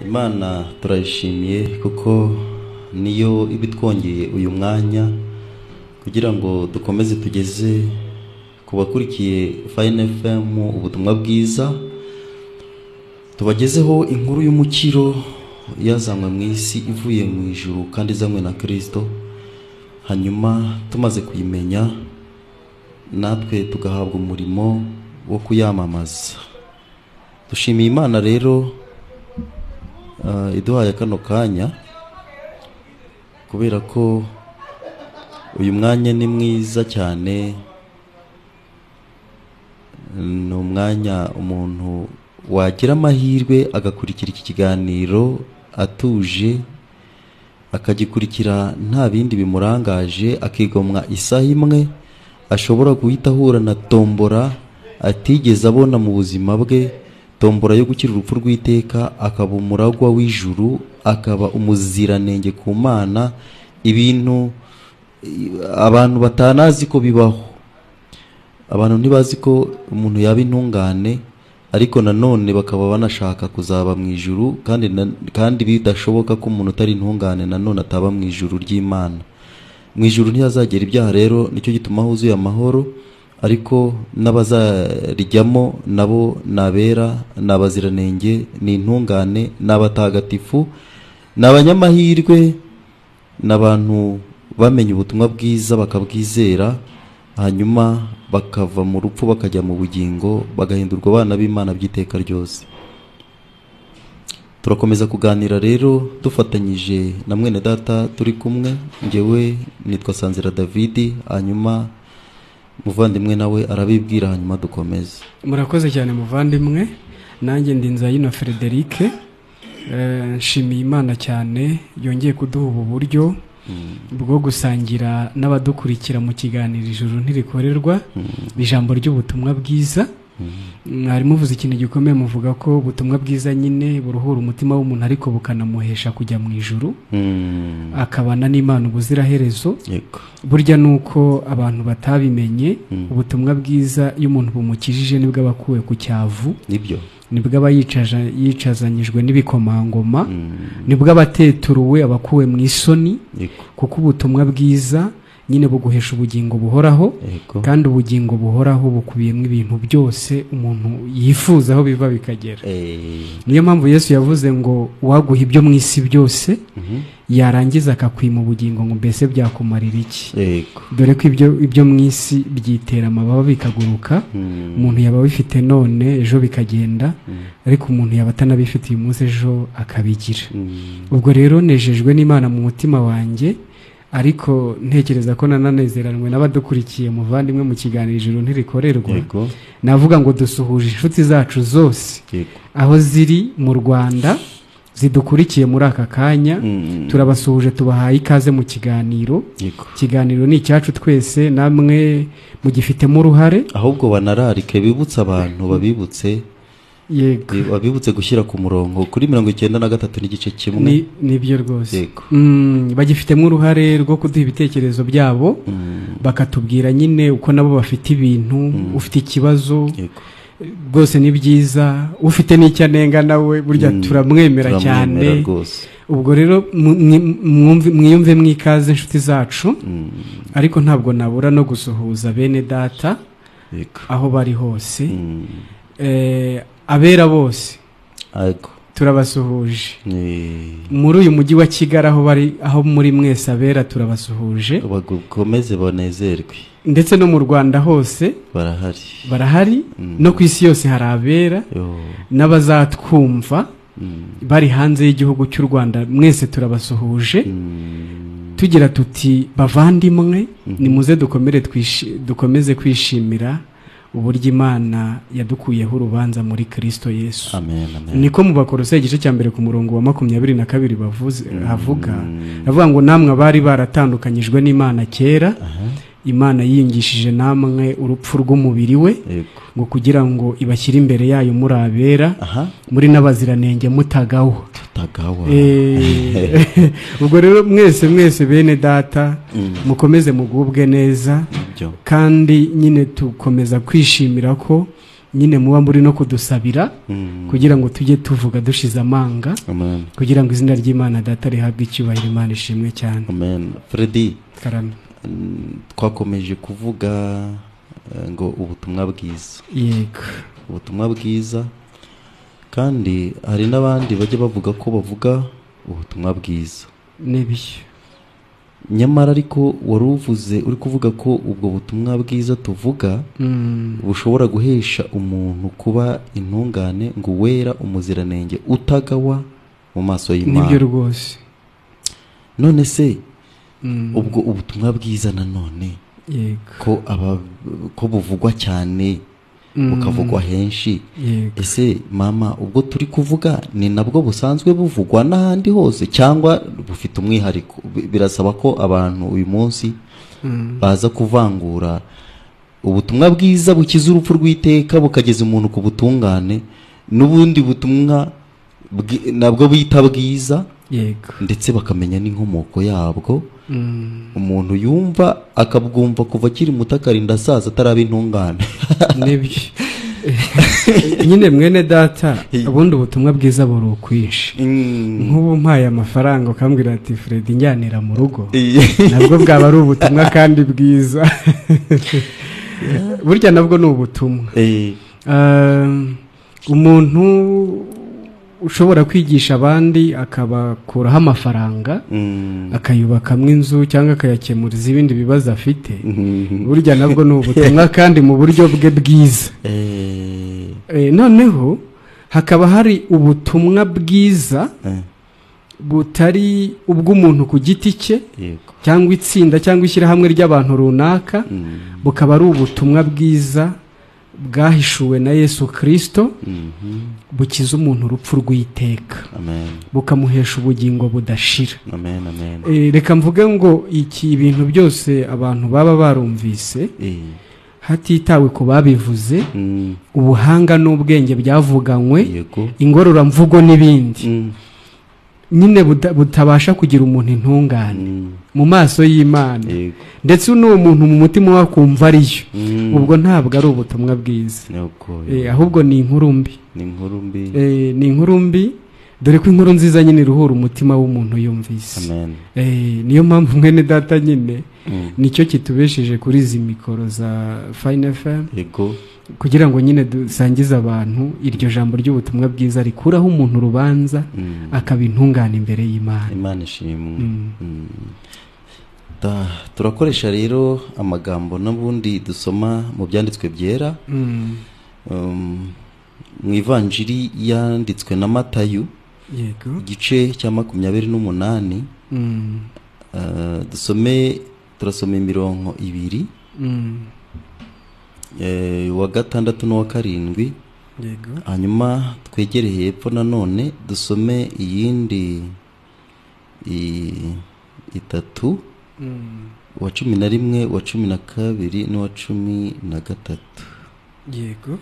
Imana turayishimiye kuko niyo ibitwongeye uyu mwanya kugira ngo dukomeze tugeze ku bakurikiye Fine FM ubutumwa bwiza, tubagezeho inkuru y'umukiro yazanywe mu isi ivuye mu ijuru kandi izanywe na Kristo. Hanyuma tumaze kuyimenya natwe tugahabwa umurimo wo kuyamamaza. Dushimiye Imana rero iduhaye kano kanya kubera ko uyu mwanya ni mwiza cyane. Ni umwanya umuntu wagira amahirwe agakurikira iki kiganiro atuje, akagikurikira nta bindi bimurangaje, akigomwa isaha imwe ashobora guhita ahura na tombora atigeze abona mu buzima bwe, tombora yo gukira urupfu rw'iteka, akaba umuragwa w'ijuru, akaba umuziranenge ku Mana, ibintu abantu batanazi ko bibaho. Abantu ntibazi ko umuntu yaba intungane, ariko nanone bakaba banashaka kuzaba mu ijuru, kandi bidashoboka ko umuntu utari intungane nanone ataba mu ijuru ry'Imana. Mu ijuru ntihazagera ibyaha, rero nicyo gituma huzuye amahoro, ariko n'abazarijyamo nabo nabera, nabaziranenge, ni intungane, n'abatagatifu, n'abanyamahirwe, n'abantu bamenye ubutumwa bwiza bakabwizera, hanyuma bakava mu rupfu bakajya mu bugingo, bagahindurwa abana b'Imana by'iteka ryose. Turakomeza kuganira rero dufatanyije na mwene data turi kumwe. Njyewe nitwa Sanzira David, hanyuma muvandimwe nawe arabibwira, hanyuma dukomeze. Murakoze cyane muvandimwe. Nanjye ndi Nzayino/Frederick. Nshimiye Imana cyane yongeye kuduha ubu buryo bwo gusangira n'abadukurikira mu kiganiro Ijuru ntirikorerwa, ijambo ry'ubutumwa bwiza. Mwari muvuze ikintu gikomeye, muvuga ko ubutumwa bwiza nyine buruhura umutima w'umuntu ariko bukanamuhesha kujya mu ijuru, akabana n'Imana ubuziraherezo. Burya nuko abantu batabimenye, ubutumwa bwiza iyo umuntu bumukijije nibwo abakuwe ku cyavu, nibwo aba yicazanyijwe n'ibikomangoma, nibwo abateturuwe, abakuwe mu isoni, kuko ubutumwa bwiza nyine buguhesha ubugingo buhoraho. Kandi ubugingo buhoraho bukubiyemo ibintu byose umuntu yifuza aho biva bikagera. Niyo mpamvu Yesu yavuze ngo waguha ibyo mu isi byose, yarangiza akakwima ubugingo, ngo mbese byakumarira iki? Dore ko ibyo mu isi byitera amababa bikaguruka. Umuntu yaba bifite none ejo bikagenda, ariko umuntu yaba atanabifite uyu munsi ejo akabigira. Ubwo rero nejejwe n'Imana mu mutima wanjye, ariko ntekereza ko nananezeranwe n'abadukurikiye muvandimwe mu kiganiro Ijuru ntirikorerwa. Navuga ngo dusuhuje inshuti zacu zose aho ziri mu Rwanda zidukurikiye muri aka kanya. Turabasuhuje, tubahaye ikaze mu kiganiro. Ikiganiro ni icyacu twese, namwe mugifitemo uruhare. Ahubwo banararike bibutsa abantu, babibutse wabibutse gushyira ku murongo kuri 93 n'igice kimwe. Nibyo rwose. Bagifitemo uruhare rwo kuduha ibitekerezo byabo, bakatubwira nyine uko nabo bafite ibintu. Ufite ikibazo rwose ni byiza, ufite n'icyanenga nawe burya turamwemera cyane. Ubwo rero mwiyumve mwikaze inshuti zacu, ariko ntabwo nabura no gusuhuza bene data aho bari hose. Abera bose turabasuhuje. Muri uyu mujyi wa Kigali aho muri mwese abera turabasuhuje, bakomeze banezerwe. Ndetse no mu Rwanda hose barahari, no ku isi yose hari abera, n'abazatwumva bari hanze y'igihugu cy'u Rwanda, mwese turabasuhuje. Tugira tuti bavandimwe, nimuze dukomeze kwishimira uburyo Imana yadukuyeho urubanza muri Kristo Yesu. Niko mu Bakolosayi igice cya mbere ku murongo wa 22 havuga ngo namwe bari baratandukanyijwe n'Imana kera, Imana yiyingishije namwe urupfu rw'umubiri we, ngo kugira ngo ibashyire imbere yayo muri abera, muri n'abaziranenge mutagawa. Ubwo rero mwese bene data, mukomeze mugubwe neza, kandi nyine tukomeza kwishimira ko nyine muba muri no kudusabira kugira ngo tujye tuvuga dushize amanga, kugira ngo izina ry'Imana data rihabwe icyubahiro. Imana ishimwe cyane. Amen. Freddy, karame, twakomeje kuvuga ngo ubutumwa bwiza. Yego, ubutumwa bwiza, kandi hari n'abandi bajya bavuga ko bavuga ubutumwa bwiza n'ibyo. Nyamara ariko wari uvuze uri kuvuga ko ubwo butumwa bwiza tuvuga bushobora guhesha umuntu kuba intungane, ngo wera umuziranenge utagawa mu maso y'Imana. Nibyo rwose. None se ubwo ubutumwa bwiza nanone ko buvugwa cyane bukavugwa henshi, ese mama ubwo turi kuvuga ni nabwo busanzwe buvugwa n'ahandi hose cyangwa bufite umwihariko? Birasaba ko abantu uyu munsi baza kuvangura ubutumwa bwiza bukiza urupfu rw'iteka bukageza umuntu ku butungane, n'ubundi butumwa nabwo bita bwiza, ndetse bakamenya n'inkomoko yabwo. Umuntu yumva akabwumva kuva akiri muto akarinda asaza ataraba intungane. Nibyo. Nyine mwene data, ubundi ubutumwa bwiza buri ukwishi. Nk'ubu mpaye amafaranga ukambwira ati Fred njyanira mu rugo, nabwo bwaba ari ubutumwa kandi bwiza. Burya nabwo ni ubutumwa. Umuntu ushobora kwigisha abandi akabakuraho amafaranga akayubakamwo inzu cyangwa akayakemuriza ibindi bibazo afite, burya nabwo ni ubutumwa kandi mu buryo bwe bwiza. Noneho hakaba hari ubutumwa bwiza butari ubw'umuntu ku giti cye cyangwa itsinda cyangwa ishyirahamwe ry'abantu runaka, bukaba ari ubutumwa bwiza bwahishuwe na Yesu Kristo, bukiza umuntu urupfu rw'iteka, bukamuhesha ubugingo budashira. Reka mvuge ngo iki ibintu byose abantu baba barumvise hatitawe ku babivuze, ubuhanga n'ubwenge byavuganywe, ingororamvugo n'ibindi, nyine butabasha kugira umuntu intungane mu maso y'Imana, ndetse n'uwo muntu mu mutima we akumva ariyo, ubwo ntabwo ari ubutumwa bwiza, ahubwo ni inkuru mbi. Ni inkuru mbi, dore ko inkuru nziza nyine iruhura umutima w'umuntu yumvise. Niyo mpamvu mwene data nyine nicyo kitubesheje kuri izi mikoro za Fine FM, kugira ngo nyine dusangize abantu iryo jambo ry'ubutumwa bwiza rikuraho umuntu urubanza akaba intungane imbere y'Imana. Imana ishimwe. Turakoresha rero amagambo n'ubundi dusoma mu byanditswe byera, mu ivanjiri yanditswe na Matayo, igice cya 28, turasoma imirongo 2, wa 6 n'uwa 7, hanyuma twegere hepfo nanone dusome iyindi 3, wa 11, wa 12 n'uwa 13. Yego.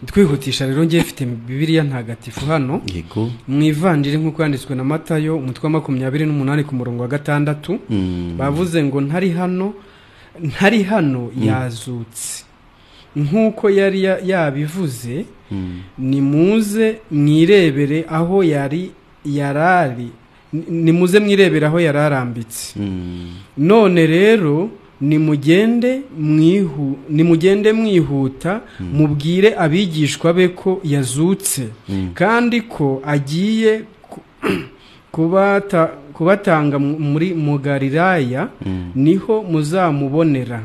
Twihutisha rero ngiye mfite Bibiliya ntagatifu hano. Yego. Mu ivanjiri nk'uko yanditswe na Matayo umutwe wa 28 ku murongo wa 6, bavuze ngo ntari hano yazutse, nk'uko yari yabivuze, nimuze mwirebere aho yarari, nimuze mwirebere aho yararambitse. None rero nimugende mwihuta mubwire abigishwa be ko yazutse, kandi ko agiye kubatanga mu Galilaya, niho muzamubonera.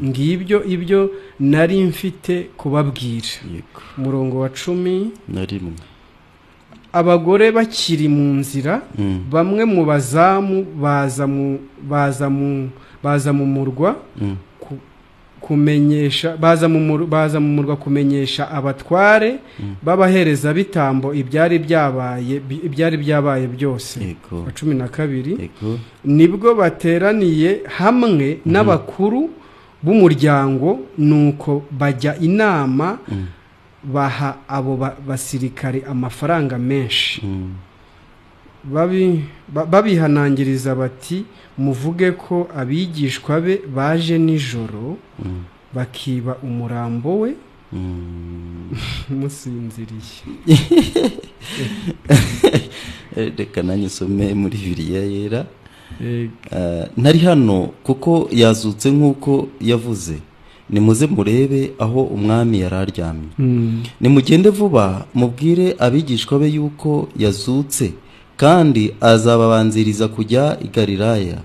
Ngibyo ibyo nari mfite kubabwira. Murongo wa 11. Abagore bakiri mu nzira, bamwe mu bazamu baza mu murwa kumenyesha abatware babahereza bitambo ibyari byabaye byose. 12. Nibwo bateraniye hamwe n'abakuru b'umuryango, nuko bajya inama, baha abo basirikare amafaranga menshi, babihanangiriza bati, muvuge ko abigishwa be baje nijoro bakiba umurambo we musinziriye. reka nanjye nsome muri Bibiliya yera. Ntari hano kuko yazutse nk'uko yavuze, nimuze murebe aho umwami yari aryamye. Nimugende vuba mubwire abigishwa be yuko yazutse, kandi azababanziriza kujya i Galilaya,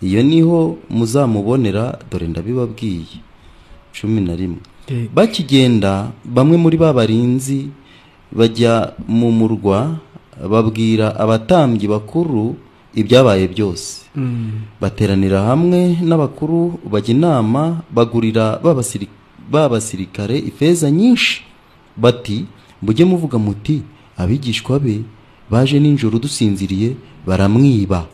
iyo niho muzamubonera, dore ndabibabwiye. 11. Bakigenda bamwe muri ba barinzi bajya mu murwa babwira abatambyi bakuru ibyabaye byose. Bateranira hamwe n'abakuru bajya inama, bagurira babasirikare ifeza nyinshi, bati mujye muvuga muti abigishwa be baje ninjoro dusinziriye baramwiba.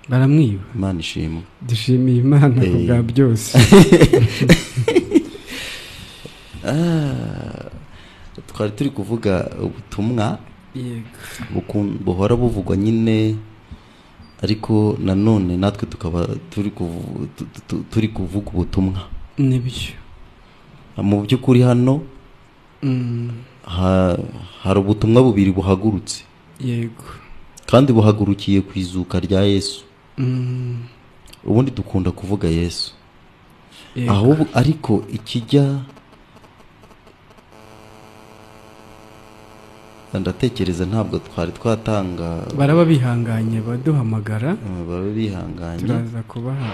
Baramwiba. Imana ishimwe. Dushimiye Imana kubwa byose. Twari turi kuvuga ubutumwa buhora buvugwa nyine, ariko nanone natwe tukaba turi kuvuga ubutumwa. Nibyo. Mu by'ukuri hano hari ubutumwa bubiri buhagurutse. Yego. Kandi buhagurukiye ku izuka rya Yesu. Ubundi dukunda kuvuga Yesu. Ahubwo ariko ikijya ndatekereza ntabwo twari twatanga. Baraba bihanganye baduhamagara. Baba bihanganye. Turaza kubaha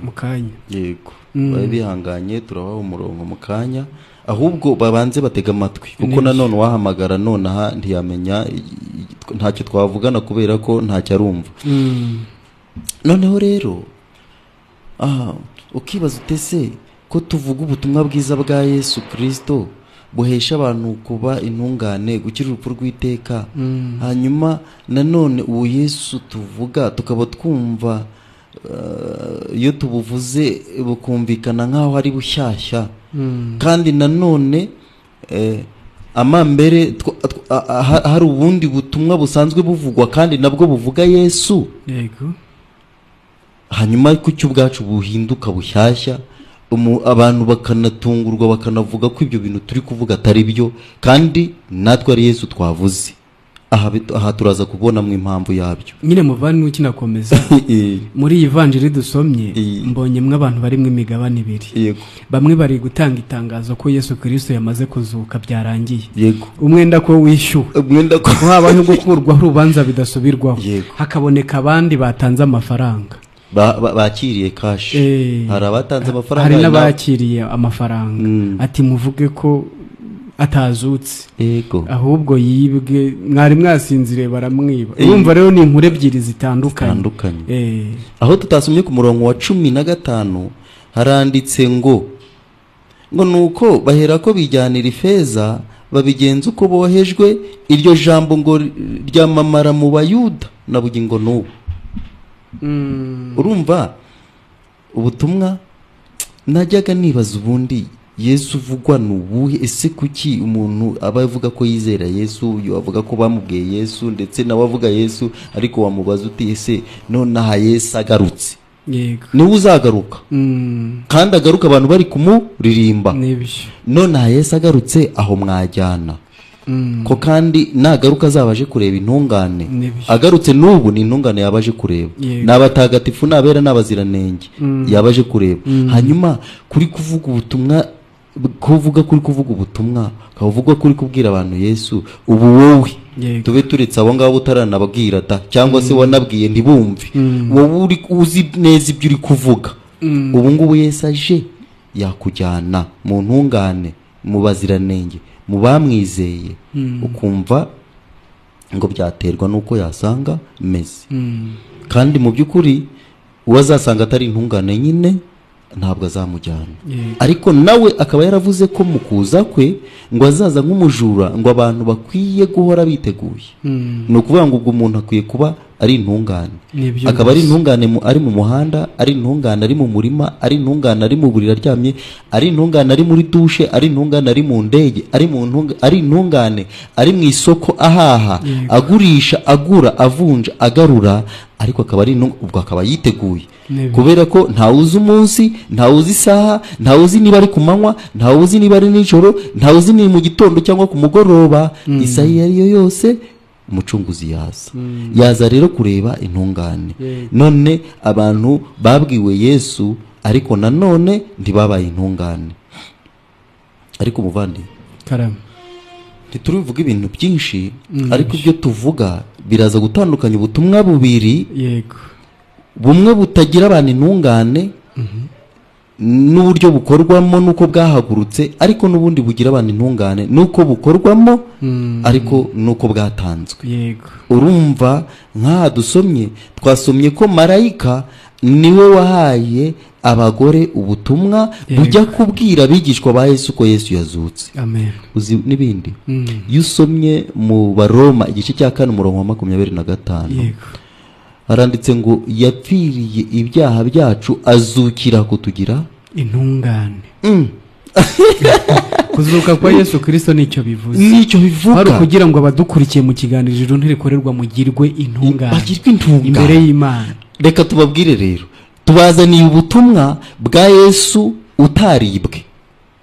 mu kanya. Yego. Baba bihanganye turabaha umurongo mu kanya. Ahubwo babanze batega amatwi, kuko nanone wahamagara none aha ntiyamenya ntacyo twavugana kubera ko ntacyo arumva. Noneho rero ukibaza utese ko tuvuga ubutumwa bwiza bwa Yesu Kristo buhesha abantu kuba intungane, gukira urupfu rw'iteka. Hanyuma nanone uwo Yesu tuvuga tukaba twumva iyo tubuvuze bukumvikana nk'aho ari bushyashya. Kandi nanone amambere hari ubundi butumwa busanzwe buvugwa kandi nabwo buvuga Yesu. Yego. Hanyuma kucyo ubwacu buhinduka bushyashya, abantu bakanatungurwa bakanavuga ko ibyo bintu turi kuvuga atari byo, kandi natwe ari Yesu twavuze. Aha turaza kubonamo impamvu yabyo. Nyine muvani ukinakomeza muri iyi vanjiri dusomye, mbonyemwe abantu bari mu imigabane ibiri. Yego. Bamwe bari gutanga itangazo ko Yesu Kristo yamaze kuzuka byarangiye. Yego. Umwenda ko wishyuwe, umwenda ko habaho gukurwaho urubanza bidasubirwaho. Yego. Hakaboneka abandi batanze amafaranga, bakiriye cash. Hari abatanze amafaranga, hari n'abakiriye amafaranga. Ati muvuge ko atazutse. Yego. Ahubwo yibwe, mwari mwasinzire baramwiba. Urumva rero ni inkuru ebyiri zitandukanye. Aho tutasomye ku murongo wa 15 haranditse ngo nuko bahera ko bijyanira ifeza babigenza uko bohejwe, iryo jambo ngo ryamamara mu Bayuda na bugingo n'ubu. Urumva ubutumwa najyaga nibaza ubundi Yesu uvugwa nubuhe? Ese kuki umuntu aba avuga ko yizera Yesu, uyu avuga ko bamubwiye Yesu, ndetse nawe avuga Yesu, ariko wamubaza uti ese none aha Yesu agarutse? Yego. Ni uzagaruka. Kandi agaruka abantu bari kumuririmba. Nibyo. None aha Yesu agarutse aho mwajyana. Ko kandi nagaruka azabaje kureba intungane. Agarutse n'ubu ni intungane yabaje kureba. N'abatagatifu n'abera n'abaziranenge yabaje kureba. Hanyuma kuri kuvuga ubutumwa, kuri kuvuga ubutumwa, kavuga kuri kubwira abantu Yesu, ubu wowe tube turetse abo ngabo utaranababwira da, cyangwa se wanabwiye ntibumve. Wowe uri uzi neza ibyo uri kuvuga. Ubu ngubu Yesu aje yakujyana mu ntungane, mu baziranenge, mu bamwizeye. Ukumva ngo byaterwa nuko yasanga meze. Kandi mu by'ukuri uwazasanga atari intungane nyine ntabwo azamujyana. Ariko nawe akaba yaravuze ko mu kuza kwe ngo azaza nk'umujura, ngo abantu bakwiye guhora biteguye. Ni ukuvuga ngo ubwo umuntu akwiye kuba ari intungane, Nibyo akaba ari rwose. intungane ari mu muhanda, ari intungane ari mu murima, ari intungane ari mu buriri aryamye, ari intungane ari muri dushe, ari intungane ari mu ndege, ari intungane ari mu isoko ahaha, Yego. agurisha, agura, avunja, agarura, ariko akaba ari ubwo akaba yiteguye. Nibyo. Kubera ko ntawe uzi umunsi, ntawe uzi isaha, ntawe uzi niba ari ku manywa, ntawe uzi niba ari nijoro, ntawe uzi niba mu gitondo cyangwa ku mugoroba, isaha iyo ari yo yose umucunguzi yaza. Yaza rero kureba intungane. Yego. None abantu babwiwe Yesu ariko nanone ntibabaye intungane. Ariko muvandi, Karame. ntiturivuga ibintu byinshi, ariko ibyo tuvuga biraza gutandukanya ubutumwa bubiri, Yego. bumwe butagira abantu intungane n'uburyo bukorwamo nuko bwahagurutse, ariko n'ubundi bugira abantu intungane nuko bukorwamo, ariko nuko bwatanzwe. Yego. Urumva nk'aha twasomye ko marayika niwe wahaye abagore ubutumwa bujya kubwira abigishwa ba Yesu ko Yesu yazutse. Amen. Uzi n'ibindi. Iyo usomye mu Baroma igice cya 4 umurongo wa 25, Yego. haranditse ngo yapfiriye ibyaha byacu azukira kutugira intungane. Kuzuka kwa Yesu Kristo nicyo bivuze. Nicyo bivuga. Hari kugira ngo abadukurikiye mu kiganiro Ijuru ntirikorerwa mugirwe intungane. Bagirwe intungane imbere y'Imana. Reka tubabwire rero, tubazaniye ubutumwa bwa Yesu utaribwe.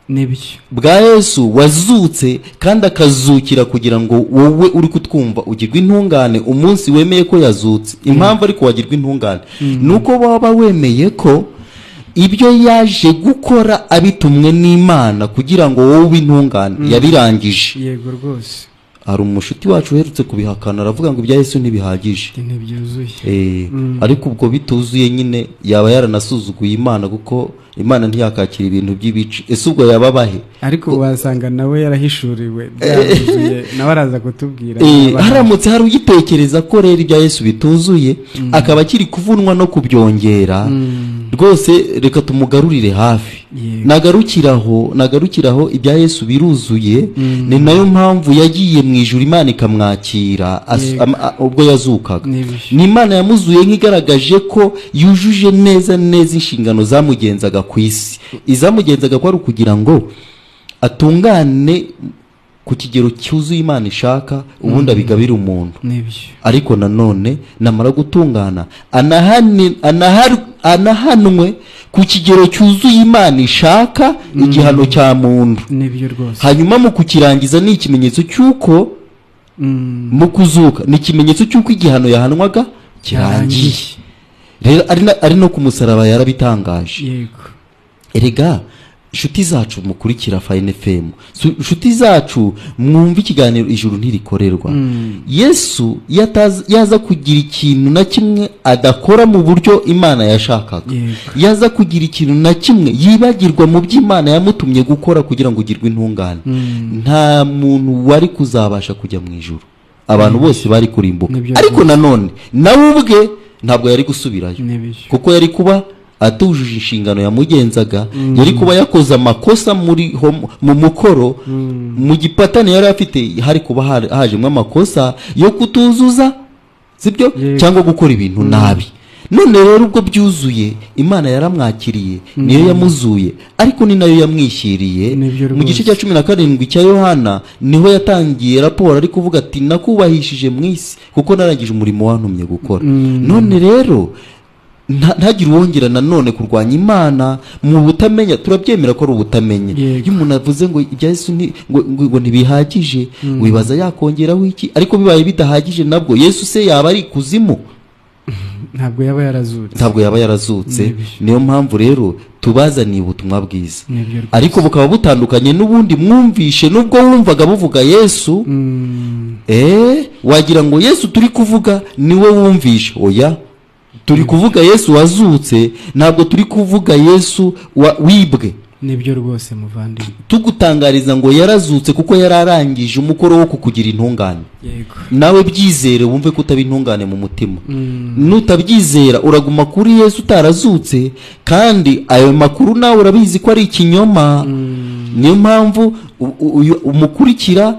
Nibyo. Bwa Yesu wazutse kandi akazukira kugira ngo wowe uri kutwumva ugirwe intungane umunsi wemeye ko yazutse. Impamvu ariko wagirwa intungane nuko baba wemeye ko ibyo yaje gukora abitumwe n'Imana kugira ngo wowe ube intungane yabirangije. Yego rwose. Hari umushuti wacu uherutse kubihakana aravuga ngo ibya Yesu ntibihagije. Ntibyuzuye. Ariko ubwo bituzuye nyine yaba yaranasuzuguye Imana, kuko Imana ntiyakakira ibintu by'ibice. Ese ubwo yababahe? Ariko wasanga nawe yarahishuriwe byaruzuye, nawe araza kutubwira. Haramutse hari ugitekereza ko rero ibya Yesu bituzuye akaba akiri kuvunwa no kubyongera, rwose reka tumugarurire hafi. Nagarukiraho ibya Yesu biruzuye. Ni nayo mpamvu yagiye mu ijuru Imana ikamwakira ubwo yazukaga. Ni Imana yamuzuye nk'igaragaje ko yujuje neza inshingano zamugenzaga ku isi. Izamugenzaga ko ari ukugira ngo atungane ku kigero cyuzuye Imana ishaka, ubundi abigabira umuntu. Ariko nanone namara gutungana anahanwe ku kigero cyuzuye Imana ishaka, igihano cya muntu. Hanyuma mu kukirangiza ni ikimenyetso cy'uko mu kuzuka ni ikimenyetso cy'uko igihano yahanwaga kirangiye. Rero ari no ku musaraba yarabitangaje. Erega inshuti zacu mukurikira Fine FM, inshuti zacu mwumva ikiganiro Ijuru ntirikorerwa, Yesu yaza kugira ikintu na kimwe adakora mu buryo Imana yashakaga, yaza kugira ikintu na kimwe yibagirwa mu by'Imana yamutumye gukora kugira ngo ugirwe intungane, nta muntu wari kuzabasha kujya mu ijuru. Abantu bose bari kurimbuka. Ariko nanone nawe ubwe ntabwo yari gusubirayo, kuko yari kuba atujuje inshingano yamugenzaga. Yari kuba yakoze amakosa mu mukoro, mu gipatane yari afite hari kuba hajemo amakosa yo kutuzuza, sibyo, cyangwa gukora ibintu nabi. None rero ubwo byuzuye Imana yaramwakiriye, niyo yamuzuye, ariko ni nayo yamwishyiriye. Mu gice cya 17 cya Yohana niho yatangiye raporo ari kuvuga ati nakubahishije mu isi kuko narangije umurimo wantumye gukora. None rero ntagire uwongera nanone kurwanya Imana mu butamenya. Turabyemera ko ari ubutamenya. Iyo umuntu avuze ngo ibya Yesu ngo ntibihagije, wibaza yakongeraho iki? Ariko bibaye bidahagije nabwo Yesu se yaba ari kuzimu? Ntabwo yaba yarazutse. Niyo mpamvu rero tubazaniye ubutumwa bwiza, ariko bukaba butandukanye n'ubundi mwumvishe. Nubwo wumvaga buvuga Yesu, wagira ngo Yesu turi kuvuga niwe wumvishe. Oya, turi kuvuga Yesu wazutse, ntabwo turi kuvuga Yesu wibwe. Nibyo rwose muvandimwe, tugutangariza ngo yarazutse kuko yararangije umukoro wo kukugira intungane. Nawe byizere wumve ko utaba intungane mu mutima. Nutabyizera uraguma kuri Yesu utarazutse, kandi ayo makuru nawe urabizi ko ari ikinyoma. Niyo mpamvu umukurikira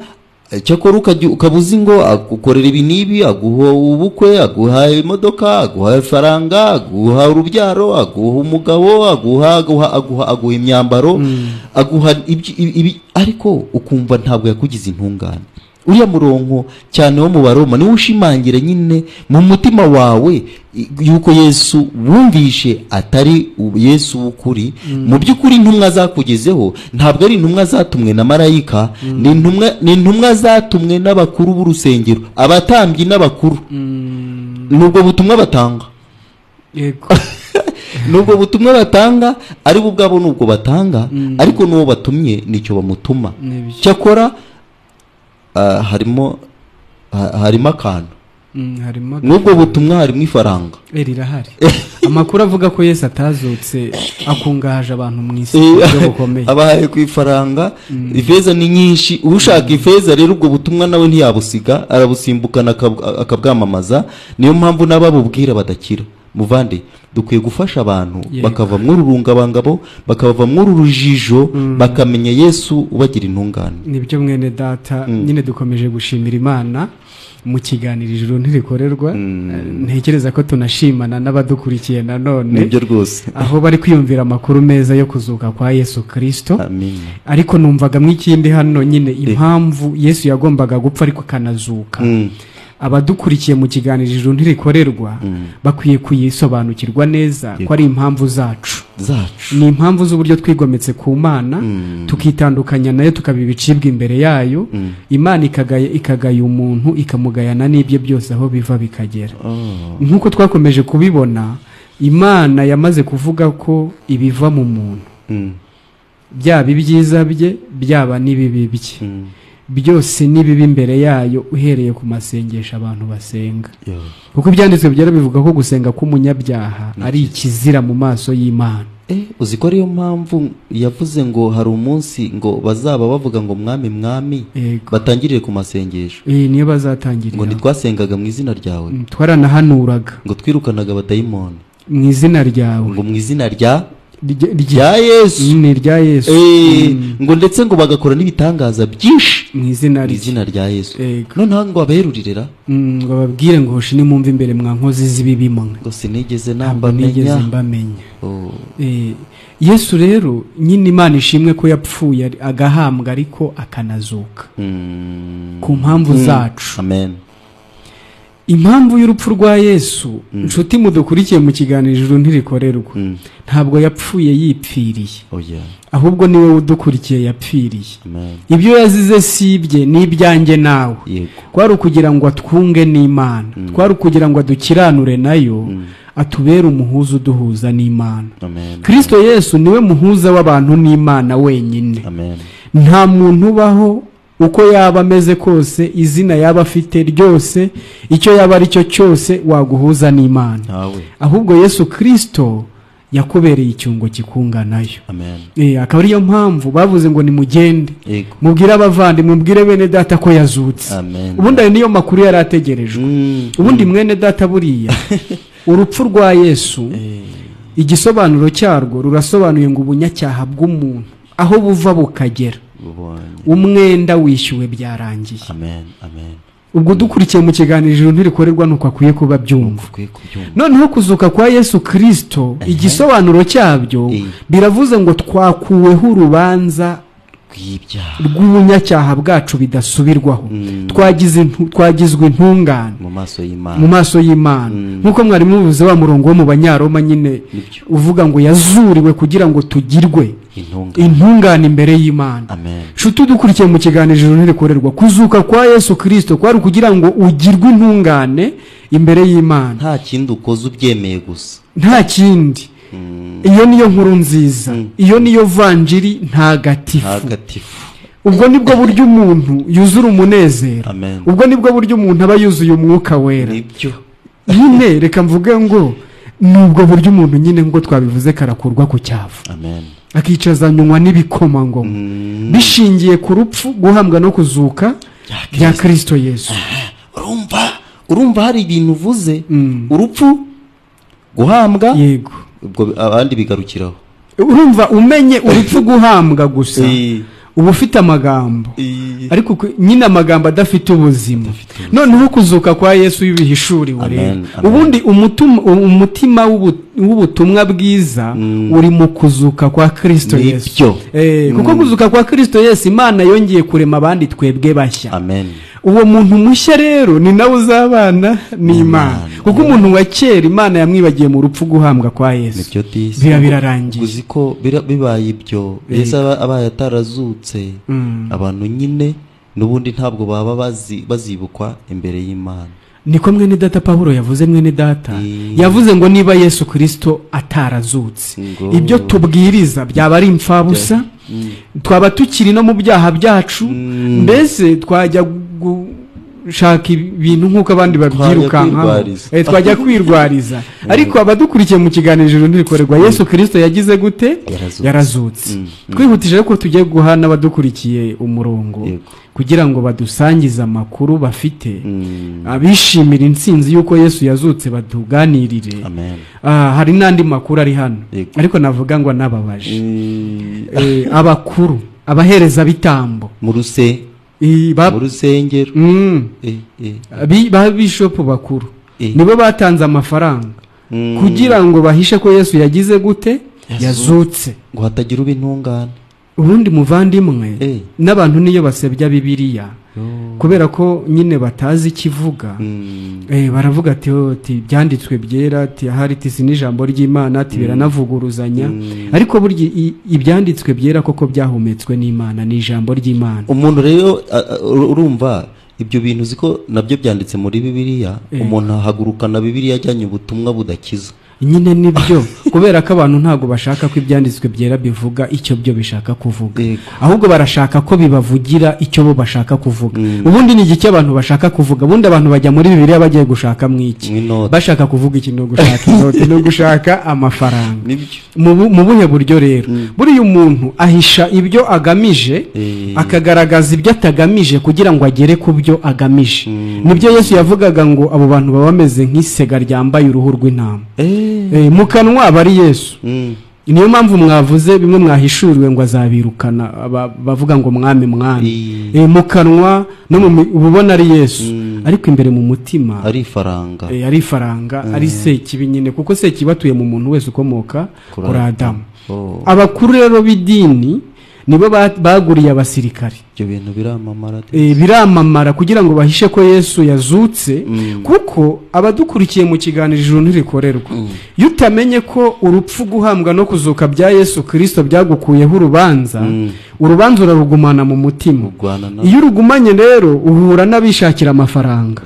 cyakora ukabuzi ngo agukorera ibi n'ibi, aguha ubukwe, aguha imodoka, aguha ifaranga, aguha urubyaro, aguha umugabo, aguha imyambaro, aguha ibi, ariko ukumva ntabwo yakugize intungane. Uriya murongo cyane wo mu Baroma niwo ushimangira nyine mu mutima wawe yuko Yesu wumvishe atari Yesu w'ukuri. Mu by'ukuri intumwa zakugezeho ntabwo ari intumwa zatumwe na marayika, ni intumwa zatumwe n'abakuru b'urusengero, abatambyi n'abakuru. Nubwo butumwa batanga, yego nubwo butumwa batanga ari bo ubwabo nubwo batanga, ariko n'uwo batumye nicyo bamutuma. Cyakora harimo akantu, nubwo butumwa harimo ifaranga rirahari. Amakuru avuga ko Yesu atazutse akungahaje abantu mu isi byo bukomeye, abahaye ku ifaranga. Ifeza ni nyinshi, ushaka ifeza rero ubwo butumwa nawe ntiyabusiga, arabusimbukana akabwamamaza. Niyo mpamvu n'ababubwira badakira. Muvande, dukwiye gufasha abantu bakava mu rurungabangabo, bakava mu rujijo, bakamenya Yesu ubagira intungane. Nibyo mwene data, nyine dukomeje gushimira Imana mu kiganiro Ijuru ntirikorerwa. Ntekereza ko tunashimana n'abadukurikiye nanone, nibyo rwose, aho bari kwiyumvira amakuru meza yo kuzuka kwa Yesu Kristo. Amen. Ariko numvaga mw'ikindi hano nyine impamvu Yesu yagombaga gupfa ariko kanazuka. Abadukurikiye mu kiganiro Ijuru ntirikorerwa bakwiye kuyisobanukirwa neza ko ari impamvu zacu. Ni impamvu z'uburyo twigometse ku Mana, tukitandukanya nayo, tukabibicibwa imbere yayo. Imana ikagaya umuntu, ikamugayana n'ibye byose aho biva bikagera. Nk'uko twakomeje kubibona, Imana yamaze kuvuga ko ibiva mu muntu, byaba ibyiza bye byaba n'ibibi bye, byose nibibi imbere yayo, uhereye ku masengesho abantu basenga. Kuko ibyanditswe byera bivuga ko gusenga k'umunyabyaha ari ikizira mu maso y'Imana. Uzi ko ariyo mpamvu yavuze ngo hari umunsi ngo bazaba bavuga ngo mwami mwami, batangirire ku masengesho. Niyo bazatangirira. Ngo ntitwasengaga mu izina ryawe, twaranahanuraga ngo twirukanaga abadayimoni mu izina ryawe, ngo mu izina rya Yesu, ni rya Yesu. Ngo ndetse ngo bagakora n'ibitangaza byinshi mu izina rya Yesu. Noneho ngo aberurira, ngo babwire ngo hoshi nimumva imbere mwa nkozi z'ibibi mwe, ngo sinigeze mbamenya. Yesu rero nyine Imana ishimwe ko yapfuye agahambwa ariko akanazuka ku mpamvu zacu. Amen. Impamvu y'urupfu rwa Yesu, nshuti mudukurikiye mu kiganiro Ijuru ntirikorerwa, ntabwo yapfuye yipfiriye, ahubwo niwe udukurikiye yapfiriye. Ibyo yazize si ibye, ni ibyanjye nawe. Kwari ukugira ngo atwunge n'Imana, kwari ukugira ngo adukiranure nayo, atubere umuhuza uduhuza n'Imana. Kristo Yesu niwe muhuza w'abantu n'Imana wenyine. Nta muntu ubaho uko yaba ameze kose, izina yaba afite ryose, icyo yaba ari cyo cyose, waguhuza n'Imana. Ahubwo Yesu Kristo yakubereye icyungo kikunganayo. Akaba ariyo mpamvu bavuze ngo nimugende mubwire abavandimwe, mubwire bene data ko yazutse. Ubundi niyo makuru yari ategerejwe. Ubundi mwene data, buriya urupfu rwa Yesu, igisobanuro cyarwo rurasobanuye ngo ubunyacyaha bw'umuntu aho buva bukagera, umwenda wishyuwe, byarangiye. Ubwo dukurikiye mu kiganiro Ijuru ntirikorerwa nuko akwiye kuba byumva. Noneho kuzuka kwa Yesu Kristo, igisobanuro cyabyo biravuze ngo twakuweho urubanza rw'ubunyacyaha bwacu bidasubirwaho, twagizwe intungane mu maso y'Imana. Nk'uko mwari muvuze wa murongo wo mu Banyaroma nyine uvuga ngo yazuriwe kugira ngo tugirwe intungane imbere y'Imana. Nshuti dukurikiye mu kiganiro Ijuru ntirikorerwa, kuzuka kwa Yesu Kristo kwari kugira ngo ugirwe intungane imbere y'Imana. Nta kindi ukoze ubyemeye gusa, nta kindi. Iyo niyo nkuru nziza, iyo niyo vanjiri ntagatifu. Ubwo nibwo buryo umuntu yuzura umunezero, ubwo nibwo buryo umuntu aba yuzuye umwuka wera. Nyine reka mvuge ngo nubwo buryo umuntu nyine ngo twabivuze karakurwa ku cyavu, akicazanywa n'ibikomangoma, bishingiye ku rupfu, guhambwa no kuzuka bya Kristo Yesu. Urumva hari ibintu uvuze, urupfu, guhambwa, yego, ubwo abandi bigarukiraho. Urumva umenye urupfu guhambwa gusa, uba ufite amagambo ariko nyine amagambo adafite ubuzima. Noneho kuzuka kwa Yesu y'ibihishuriwe rero ubundi umutima w'ubutumwa bwiza uri mu kuzuka kwa Kristo Yesu. Kuko kuzuka kwa Kristo Yesu Imana yongeye kurema abandi twebwe bashya. Amen. Uwo muntu mushya rero ni nawe uzabana n'Imana. Kuko umuntu wa kera Imana yamwibagiye mu rupfu guhambwa kwa Yesu. Birarangiye. Uziko bibaye ibyo Yesu abaye atarazutse abantu nyine nubundi ntabwo baba bazibukwa imbere y'Imana. Niko mwene data Pawulo yavuze, mwene data yavuze ngo niba Yesu Kristo atarazutse ibyo tubwiriza byaba ari imfabusa, twaba tukiri no mu byaha byacu, mbese twajya gushaka ibintu nk'uko abandi babyirukankaho, twajya kwirwariza. Ariko abadukurikiye mu kiganiro Ijuru ntirikorerwa, Yesu Kristo yagize gute? Yarazutse. Twihutije ko tugiye guhana abadukurikiye umurongo kugira ngo badusangize amakuru bafite, abishimira intsinzi yuko Yesu yazutse batuganirire. Hari n'andi makuru ari hano ariko navuga ngo nababaje. Abakuru, abahereza bitambo mu rusengero, ba bishop bakuru nibo batanze amafaranga kugira ngo bahishe ko Yesu yagize gute? Yazutse, ngo hatagira ubintungane. Ubundi muvandimwe n'abantu niyo basebya Bibiliya kubera ko nyine batazi kivuga, baravuga ati byanditswe byera, ati ahari tisi n'ijambo ry'Imana, ati biranavuguruzanya. Ariko burya ibyanditswe byera koko byahumetswe n'Imana, ni ijambo ry'Imana. Umuntu rero urumva ibyo bintu ziko nabyo byanditse muri Bibiliya, umuntu ahagurukana Bibiliya ajyanye ubutumwa budakiza. Nyine nibyo kubera ko abantu ntago bashaka ko ibyanditswe byera bivuga icyo byo bishaka kuvuga, ahubwo barashaka ko bibavugira icyo bo bashaka kuvuga. Ubundi ni iki abantu bashaka kuvuga? Ubundi abantu bajya muri Bibiliya bagiye gushaka mwiki, bashaka kuvuga iki? No gushaka inoti, no gushaka amafaranga. Mu buhe buryo rero? Buri umuntu ahisha ibyo agamije akagaragaza ibyo atagamije kugira ngo agere ku byo agamije. Nibyo Yesu yavugaga ngo abo bantu baba bameze nk'isega ryambaye uruhu rw'intama. Mu kanwa bari Yesu. Niyo mpamvu mwavuze bimwe mwahishuriwe ngo azabirukana, bavuga ngo mwami. Mu kanwa no ububona ari Yesu, ariko imbere mu mutima ari faranga, ari sekibi nyine, kuko sekibi batuye mu muntu wese ukomoka kuri Adamu. Abakuru rero b'idini nibo baguriye abasirikari. Ibyo bintu biramamara kugira ngo bahishe ko Yesu yazutse. Kuko abadukurikiye mu kiganiro Ijuru ntirikorerwa, iyo utamenye ko urupfu, guhambwa no kuzuka bya Yesu Kristo byagukuyeho urubanza urarugumana mu mutima. Iyo urugumanye rero uhura n'abishakira amafaranga,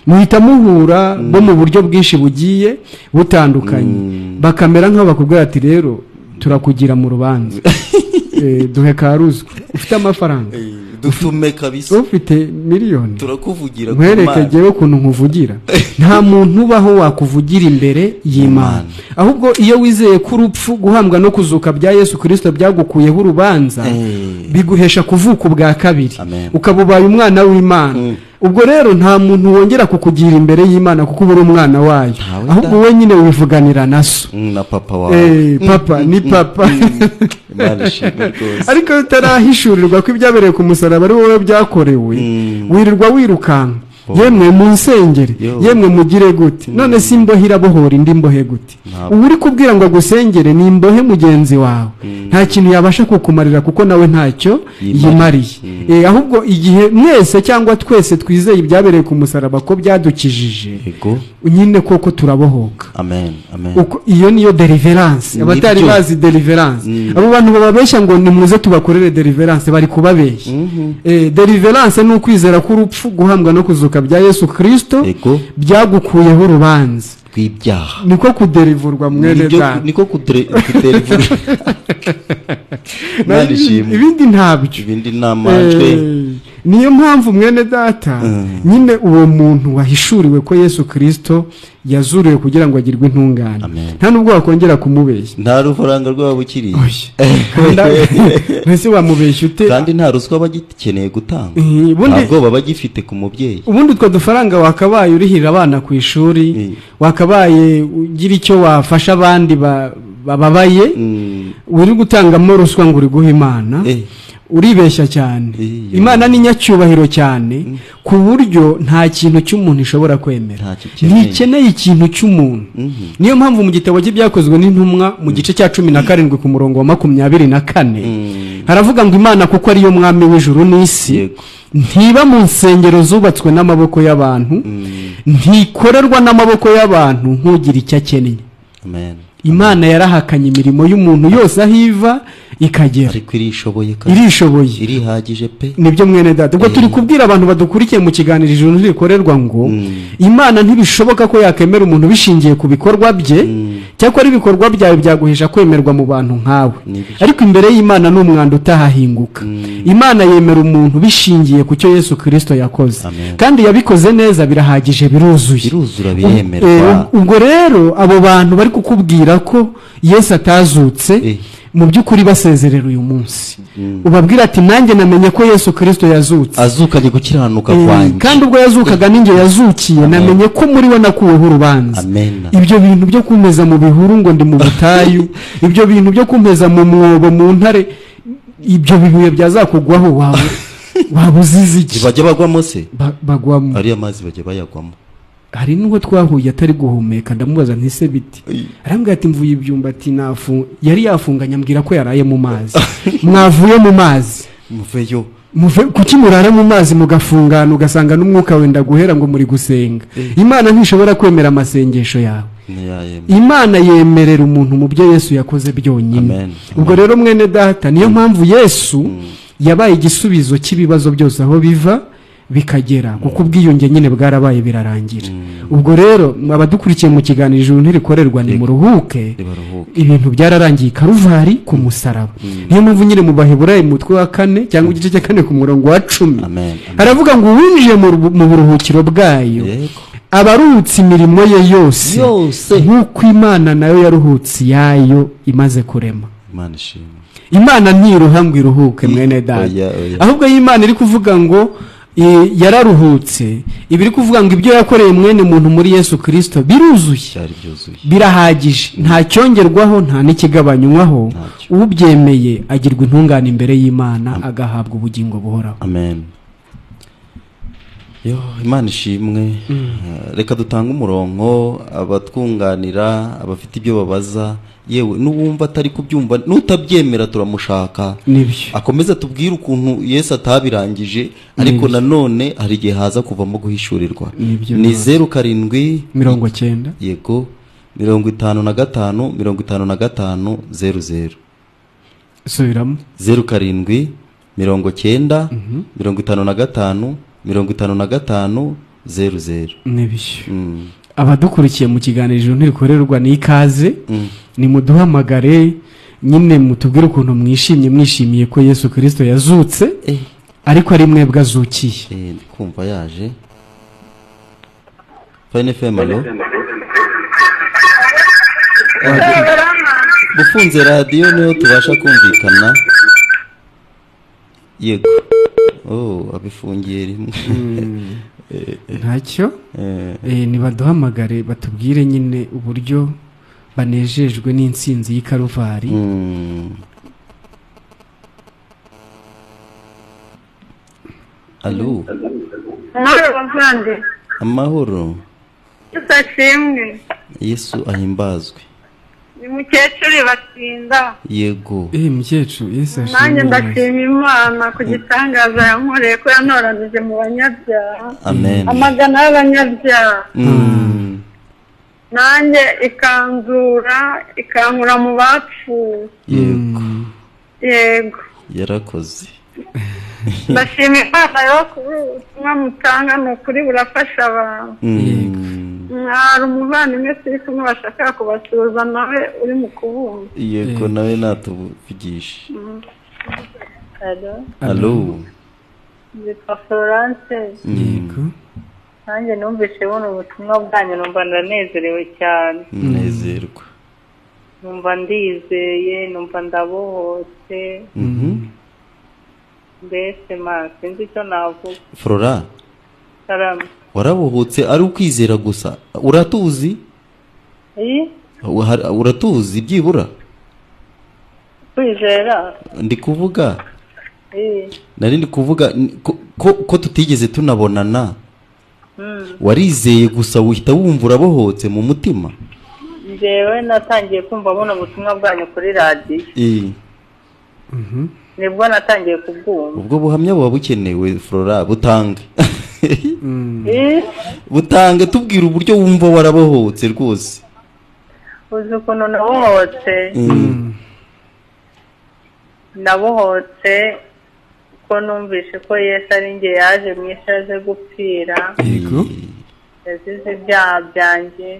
muhita muhura bo mu buryo bwinshi bugiye butandukanye, bakamera nk'aho bakubwira ati rero turakugira mu rubanza, duhe karuzwa, ufite amafaranga dutume kabisa, ufite miliyoni turakuvugira, nkwerekejewe ukuntu nkuvugira. Nta muntu ubaho wakuvugira imbere y'Imana, ahubwo iyo wizeye ko urupfu, guhambwa no kuzuka bya Yesu Kristo byagukuyeho urubanza, biguhesha kuvuka ubwa kabiri, ukaba ubaye umwana w'Imana. Ubwo rero nta muntu wongera kukugira imbere y'Imana kuko uri umwana wayo, ahubwo we nyine wivuganira naso na papa wawe. Papa ni papa. Ariko utarahishurirwa ko ibyabereye ku musaraba ari wowe byakorewe, wirirwa wirukanka, yemwe mu nsengeri, yemwe mugire gute? None si imbohe irabohora indi mbohe gute? Ubu uri kubwira ngo agusengere ni imbohe mugenzi wawe, nta kintu yabasha kukumarira kuko nawe ntacyo yimariye. Ahubwo igihe mwese cyangwa twese twizeye ibyabereye ku musaraba ko byadukijije, nyine koko turabohoka. Iyo niyo deliverance. Abatari bazi deliverance, abo bantu bababeshya ngo nimuze tubakorere deliverance, bari kubabeshya. Deliverance ni ukwizera ko urupfu, guhambwa no kuzuka bya Yesu Kristo byagukuyeho urubanza rw'ibyaha. Niko kuderivurwa mwene data, niko kuderivurwa. Ibindi ntabyo, ibindi namajwe. Niyo mpamvu mwene data nyine uwo muntu wahishuriwe ko Yesu Kristo yazuriwe kugira ngo agirwe intungane, nta nubwo wakongera kumubeshya, nta rufaranga rwabo ukiriye, mbese wamubeshya ute? Kandi nta ruswa bagikeneye gutanga, ntabwo baba bagifite ku mubyeyi. Ubundi utwo dufaranga wakabaye urihira abana ku ishuri, wakabaye ugira icyo wafasha abandi bababaye, uri gutangamo ruswa ngo uri guha Imana. uribeshya cyane. Imana ni nyacyubahiro cyane ku buryo nta kintu cy'umuntu ishobora kwemera, ntikeneye ikintu cy'umuntu. Niyo mpamvu mu gitabo cy'ibyakozwe n'intumwa mu gice cya 17 ku murongo wa 24 haravuga ngo Imana kuko ariyo mwami w'ijuru n'isi, ntiba mu nsengero zubatswe n'amaboko y'abantu, ntikorerwa n'amaboko y'abantu nk'ugira icyo akeneye. Imana yarahakanye imirimo y'umuntu yose ahiva ikagera, ariko irishoboye irihagije pe. Nibyo mwene data, ubwo turi kubwira abantu badukurikiye mu kiganiro Ijuru ntirikorerwa ngo Imana ntibishoboka ko yakemera umuntu bishingiye ku bikorwa bye, cyakora ibikorwa byawe byaguhisha kwemerwa mu bantu nkawe, ariko imbere y'Imana n'umwanda utahahinguka. Imana yemera umuntu bishingiye ku cyo Yesu Kristo yakoze, kandi yabikoze neza, birahagije, biruzura biremerwa. Ubwo rero abo bantu bari kukubwira ko Yesu atazutse, mu by'ukuri basezerera uyu munsi ubabwira ati nanjye namenye ko Yesu Kristo yazutse, azukanye gukiranuka kwanjye, kandi ubwo yazukaga ninjye yazukiye, namenye ko muri we nakuweho urubanza. Ibyo bintu byo kumeza mu bihuru ngo ndi mu butayu, ibyo bintu byo kumeza mu mwobo mu ntare, ibyo bibuye byazakugwaho waba uzize iki? Bajya bagwamo se? Bagwamo. Ari amazi bajya bayagwamo. Hari n'ubwo twahuye atari guhumeka, ndamubaza ntise biti, arambwira ati mvuye ibyumba, ati yari yafunganye, ambwira ko yaraye mu mazi. Mwavuye mu mazi muveyo, kuki murara mu mazi mugafungana ugasanga n'umwuka wenda guhera ngo muri gusenga? Imana ntishobora kwemera amasengesho yawe. Imana yemerera umuntu mu byo Yesu yakoze byonyine. Ubwo rero mwene data, niyo mpamvu Yesu yabaye igisubizo cy'ibibazo byose aho biva bikagera, kuko ubwiyunge nyine bwarabaye birarangira. Ubwo rero abadukurikiye mu kiganiro Ijuru ntirikorerwa, ni muruhuke, ibintu byararangiye Karuvari ku musaraba. Niyo mpamvu nyine mu Baheburayo umutwe wa 4 cyangwa igice cya 4 ku murongo wa 10 haravuga ngo winjiye mu buruhukiro bwayo abaruhutse imirimo ye yose nk'uko Imana nayo yaruhutse yayo imaze kurema. Imana ntiruha ngo iruhuke mwene data, ahubwo Imana iri kuvuga ngo yararuhutse, ibiri kuvuga ngo ibyo yakoreye mwene muntu muri Yesu Kristo biruzuye, birahagije, nta cyongerwaho nta n'ikigabanywaho. Ubyemeye agirwa intungane imbere y'Imana, agahabwa ubugingo buhoraho. Amen. Imana ishimwe. Reka dutanga umurongo abatwunganira, abafite ibyo babaza, yewe n'uwumva atari kubyumva, n'utabyemera turamushaka akomeza tubwire ukuntu Yesu atabirangije, ariko nanone hari igihe haza kuvamo guhishurirwa. Ni 0790 yego 55 55 00 subiramo 0790 55 55 00. Nibyo. Abadukurikiye mu kiganiro Ijuru ntirikorerwa ni ikaze, ni muduhamagare nyine mutubwire ukuntu mwishimiye ko Yesu Kristo yazutse, ariko ari mwebwe azukiye. Kumva yaje Fine FM. Alo, bufunze radio niyo tubasha kumvikana. Yego, abifungiye rimwe. Ntacyo, nibaduhamagare batubwire nyine uburyo banejejwe n'intsinzi y'Ikaruvari. Alo, amahoro. Yesu ahimbazwe. Ni mukecuru batsinda. Yego. Mukecuru Yesu ashimwe. Nanjye ndashima Imana ku gitangaza yankoreye ko yanoranije mu banyabyaha. Amen. Amagana y'abanyabyaha. Nanjye ikanzura, ikankura mu bapfuye. Yego. Yego. Yarakoze. Ndashima Imana yo kuri ubutumwa mutanga, ni ukuri burafasha abantu. Hari umuvandimwe turi kumwe bashaka kubasuhuza, nawe uri mu kubumva. Yego, nawe natuvugisha. Alo. Yitwa Florence. Yego. Nanjye numvise buno ubutumwa bwanyu, numva ndanezerewe cyane. Nezerwa. Numva ndizeye, numva ndabohotse. Mbese sinzi icyo navuga. Flora, Salama. warabohotse ari ukwizera gusa? Uratuzi? Uratuzi byibura? Kwizera? Ndi kuvuga nari ndi kuvuga ko tutigeze tunabonana. Warizeye gusa uhita wumva urabohotse mu mutima? Njyewe natangiye kumva buno ubutumwa bwanyu kuri radio. Nibwo natangiye kubwumva. Ubwo buhamya buba bukenewe Flora, butange. Butange tubwira uburyo wumva warabohotse rwose. Uzi ukuntu nabohotse? Nabohotse ko numvise ko Yesu ari njye yaje mu isi aje gupfira. Yego. Yazize ibyaha byanjye.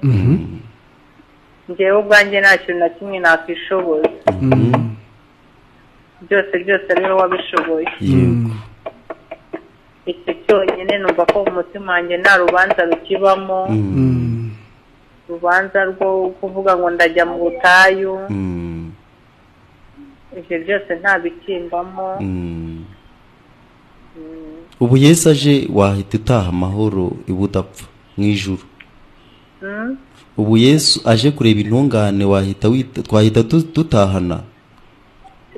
Njyewe ubwanjye nta kintu na kimwe nakwishoboza. Byose niwe wabishoboye. Yego. Icyo cyonyine numva ko mu mutima wanjye nta rubanza rukibamo. Urubanza rwo kuvuga ngo ndajya mu butayu. Ibyo byose nta bikimbamo. Ubu Yesu aje wahita utaha amahoro ibudapfa mu ijuru. Ubu Yesu aje kureba intungane twahita dutahana.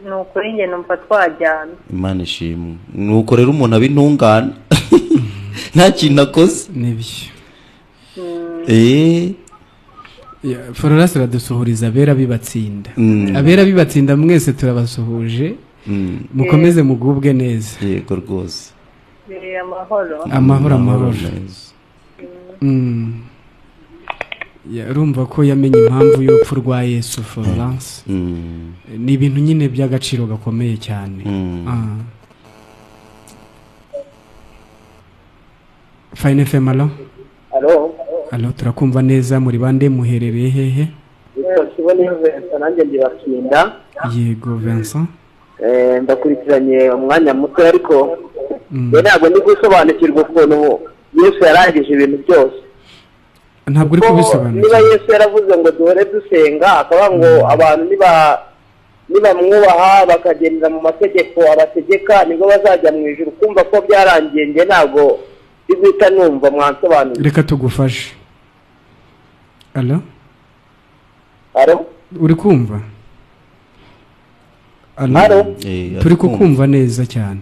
Nuko njye numva twajyana. Imana ishimwe. Nuko rero umuntu abintungane nta kintu akoze. Nibyo. Florence aradusuhuriza abera bibatsinda. Abera bibatsinda mwese turabasuhuje. Mukomeze mugubwe neza. Yego rwose. Amahoro. Urumva ko yamenye impamvu y'urupfu rwa Yesu Florence. Ni ibintu nyine by'agaciro gakomeye cyane. Fine FM, alo? Alo, turakumva neza, muri bande muherereye hehe? Nanjye ndibakinda. Yego Vincent. Ndakurikiranye umwanya muto ariko ntabwo ndi gusobanukirwa ukuntu Yesu yarangije ibintu byose. Ntabwo uri kubisobanukirwa. Niba Yesu yaravuze ngo duhore dusenga, akaba ngo abantu nibamwubaha bakagendera mu mategeko abategeka nibwo bazajya mu ijuru. Kumva ko byarangiye njye ntabwo biguhita numva mwansobanurira. Reka tugufashe. Alo? Uri kumva? Alo? Turi kukumva neza cyane.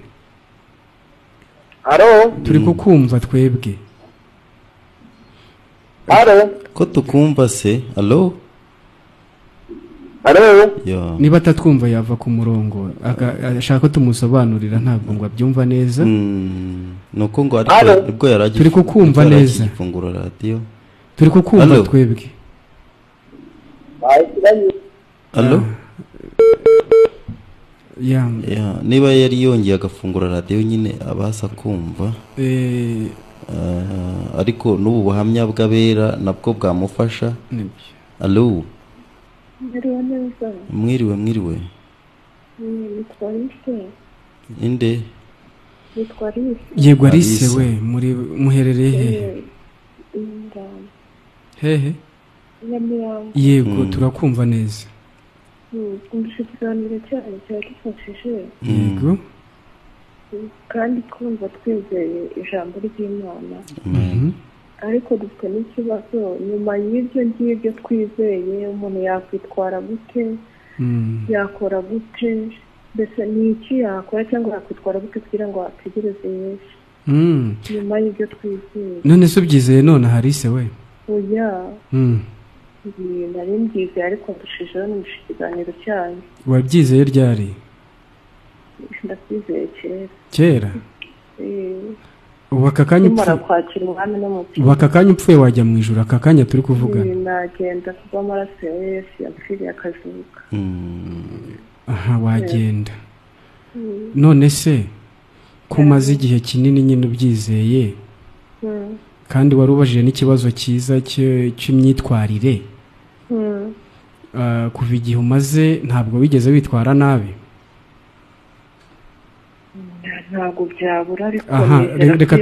Turi kukumva twebwe. Ko tukumva se? Alo? Niba atatwumva yava ku murongo ashaka ko tumusobanurira ntabwo ngo abyumva neza. Nuko ngo ariko nibwo yaragiye. Turi kukumva neza. Ifunguro radio. Turi kukumva twebwe. Alo? Niba yari yongeye agafungura radio nyine abasa kumva. Ariko n'ubu buhamya bw'abera nabwo bwamufasha. Alo? Mwiriwe. Inde? Yego Alice we muri muherereye hehe? Yego turakumva neza. Igisobanuro cyayo cyadufashije. Yego. Kandi kumva twizeye ijambo ry'Imana. Ariko dufite n'ikibazo nyuma y'ibyo ngibyo twizeye umuntu yakwitwara gute, yakora gute, mbese ni iki yakora cyangwa yakwitwara gute kugira ngo ategereze Yesu nyuma y'ibyo twizeye. None se ubyizeye none Harise we? Oya. Nari mbyizeye ariko ndushijeho n'umusha ikiganiro cyanyu. Wabyizeye ryari? Ndabyizeye kera. Ubu aka kanya upfuye wajya mu ijuru, aka kanya turi kuvuga. Nagenda kuba amaraso ya Yesu yapfiriye akazuka. Aha wagenda. None se ko umaze igihe kinini nyine ubyizeye kandi wari ubajije n'ikibazo cyiza cy'imyitwarire, kuva igihe umaze ntabwo wigeze witwara nabi? Ntabwo byabura ariko reka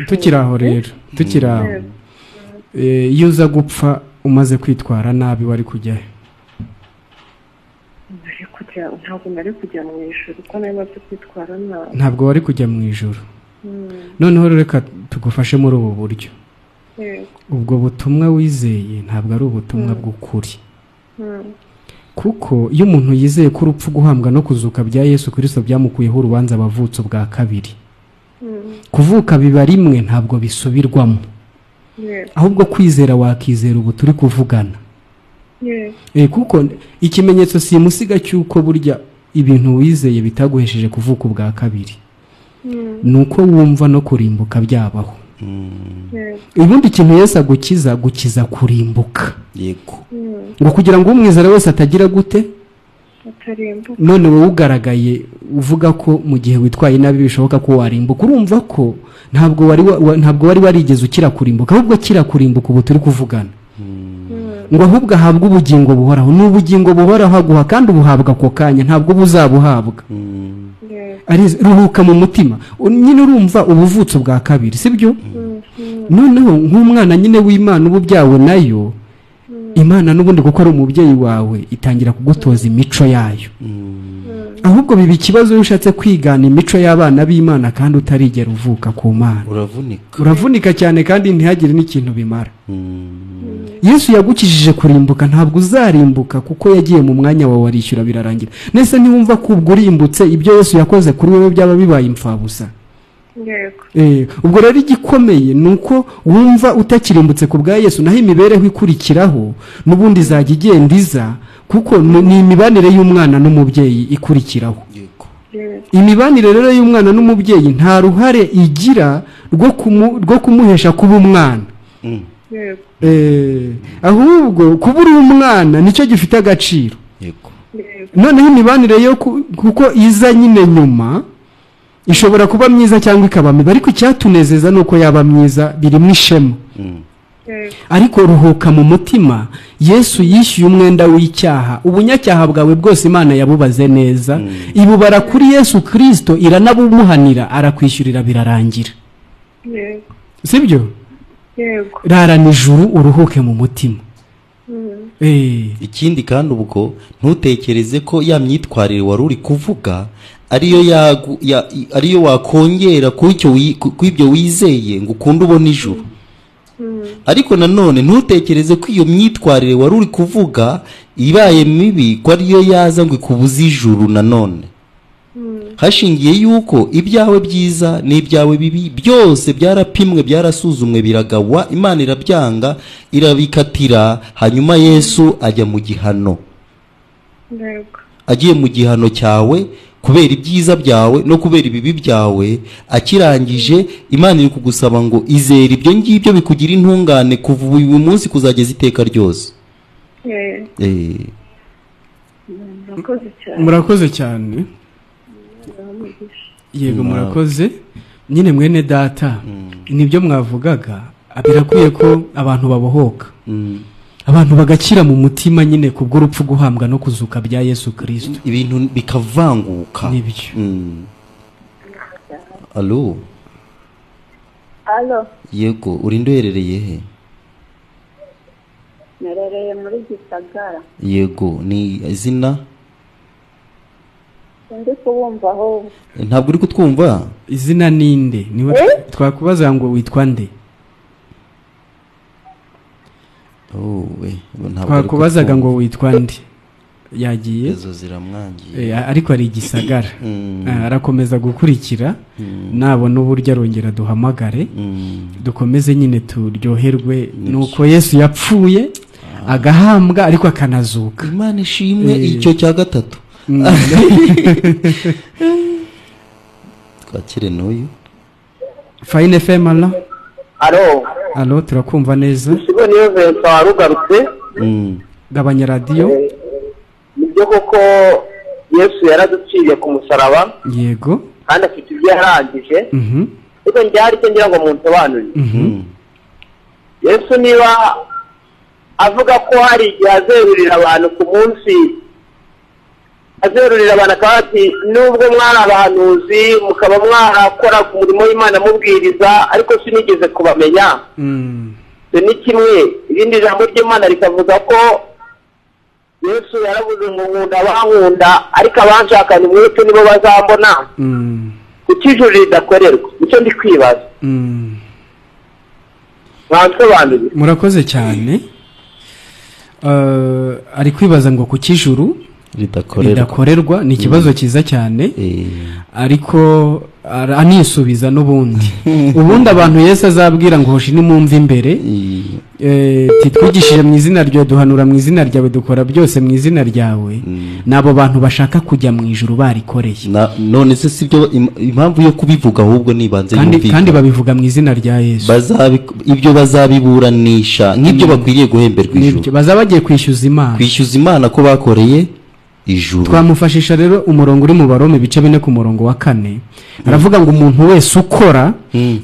tukiri aho rero, tukiri aho. Iyo uza gupfa umaze kwitwara nabi wari kujya he? Ntabwo nari kujya mu ijuru kuko nari maze kwitwara nabi. Ntabwo wari kujya mu ijuru. Noneho reka tugufashe muri ubu buryo. Ubwo butumwa wizeye ntabwo ari ubutumwa bw'ukuri. kuko iyo umuntu yizeye ko urupfu, guhambwa no kuzuka bya Yesu Kristo byamukuyeho urubanza abavutse bwa kabiri. Kuvuka biba rimwe, ntabwo bisubirwamo. Ahubwo kwizera, wakizera ubu turi kuvugana. Kuko ikimenyetso simusiga cy'uko burya ibintu wizeye bitaguhesheje kuvuka ubwa kabiri, nuko wumva no kurimbuka byabaho. Ubundi ikintu Yesu gukiza kurimbuka. Yego. Ngo kugira ngo umwizera wese atagira gute? Atarimbuka. None wowe ugaragaye uvuga ko mu gihe witwaye nabi bishoboka ko warimbuka, urumva ko ntabwo wari warigeze ukira kurimbuka, ahubwo kira kurimbuka ubu turi kuvugana. Ngo ahubwo ahabwa ubugingo buhoraho. N'ubugingo buhoraho aguha, kandi ubuhabwa ako kanya, ntabwo buzabuhabwa. Ruhuka mu mutima. Nyine urumva ubuvutso bwa kabiri, sibyo? Noneho nk'umwana nyine w'Imana ubu byawe nayo, Imana n'ubundi kuko ari umubyeyi wawe itangira kugutoza imico yayo. Ahubwo biba ikibazo iyo ushatse kwigana imico y'abana b'Imana kandi utarigera uvuka ku Mana. Uravunika cyane kandi ntihagire n'ikintu bimara. Yesu yagukijije kurimbuka, ntabwo uzarimbuka kuko yagiye mu mwanya wawe arishyura birarangira. Nese ntiwumva ko ubwo urimbutse ibyo Yesu yakoze kuri wowe byaba bibaye imfabusa? Ubwo rero igikomeye nuko wumva utakirimbutse ku bwa Yesu, naho imibereho ikurikiraho n'ubundi izajya igenda iza, kuko ni imibanire y'umwana n'umubyeyi ikurikiraho. Imibanire rero y'umwana n'umubyeyi nta ruhare igira rwo kumuhesha kuba umwana. Ahubwo kuba uri umwana nicyo gifite agaciro. Noneho imibanire yo kuko iza nyine nyuma ishobora kuba myiza cyangwa ikaba mibi, ariko icyatunezeza nuko yaba myiza, birimo ishema. Ariko ruhuka mu mutima. Yesu yishyuye umwenda w'icyaha, ubunyacyaha bwawe bwose Imana yabubaze neza, ibubara kuri Yesu Kristo, iranabumuhanira, arakwishyurira birarangira. Sibyo? Rarana ijuru uruhuke mu mutima. Ikindi kandi ubwo ntutekereze ko ya myitwarire wari uri kuvuga ariyo wakongera ku ibyo wizeye ngo ukunde ubone ijuru. Ariko nanone ntutekereze ko iyo myitwarire wari uri kuvuga ibaye mibi ko ariyo yaza ngo ikubuze ijuru. Nanone hashingiye yuko ibyawe byiza n'ibyawe bibi byose byarapimwe, byarasuzumwe, biragawa, Imana irabyanga, irabikatira, hanyuma Yesu ajya mu gihano. Agiye mu gihano cyawe kubera ibyiza byawe no kubera ibibi byawe, akirangije Imana iri kugusaba ngo izere ibyo ngibyo bikugira intungane kuva uyu munsi kuzageza iteka ryose. Murakoze cyane. Yego murakoze. Nyine mwene data, nibyo mwavugaga, birakwiye ko abantu babohoka, abantu bagakira mu mutima nyine kubw'urupfu, guhambwa no kuzuka bya Yesu Kristo, ibintu bikavanguka. Nibyo. Allo. Yego, uri ndoherereye he? Nerereye muri Gisagara. Yego, ni izina? Ndi kubumva aho. Ntabwo uri kutwumva? Izina ninde? Niwe twakubaza ngo witwa nde? Twakubazaga ngo witwa nde? Yagiye. Ezo ziramwangiye. Ariko ari Gisagara. Arakomeza gukurikira, nabona uburyo arongera duhamagare, dukomeze nyine turyoherwe nuko Yesu yapfuye, agahambwa ariko akanazuka. Imana ishimwe. Icyo cya gatatu. Twakire n'uyu. Fine FM. Allo, turakumva neza. Sibo niyo Vincent warugarutse. Gabanya radio. Nibyo koko Yesu yaraduciye ku musaraba. Yego. Kandi afite ibyo yarangije. Ariko njyari cyo ngira ngo munsobanurire. Yesu niba avuga ko hari igihe azerurira abantu ku munsi, azerurira abantu akabati, nubwo mwari abahanuzi mukaba mwarakora ku murimo w'Imana mubwiriza, ariko sinigeze kubamenya. Ni kimwe, irindi jambo ry'Imana rikavuga ko Yesu yaravuze ngo nkunda abankunda, ariko abanshakana umwete nibo bazambona. Kuki ijuru ridakorerwa? Nicyo ndi kwibaza. Murakoze cyane. ari kwibaza ngo ku cy'ijuru ridakorerwa ni ikibazo cyiza cyane ariko anisubiza n'ubundi ubundi abantu Yesu azabwira ngo hoshi nimumve imbere titwigishije mu izina ryawe duhanura mu izina ryawe dukora byose mu izina ryawe nabo bantu bashaka kujya mu ijuru barikoreye none se sibyo impamvu yo kubivuga ahubwo nibanze kandi babivuga mu izina rya Yesu ibyo bazabiburanisha nk'ibyo bakwiriye guhemberwa ijuru bazabagiye kwishyuza Imana ko bakoreye ijuru. Twamufashisha rero umurongo uri mu Barome bice 4 ku murongo wa 4 aravuga ngo umuntu wese ukora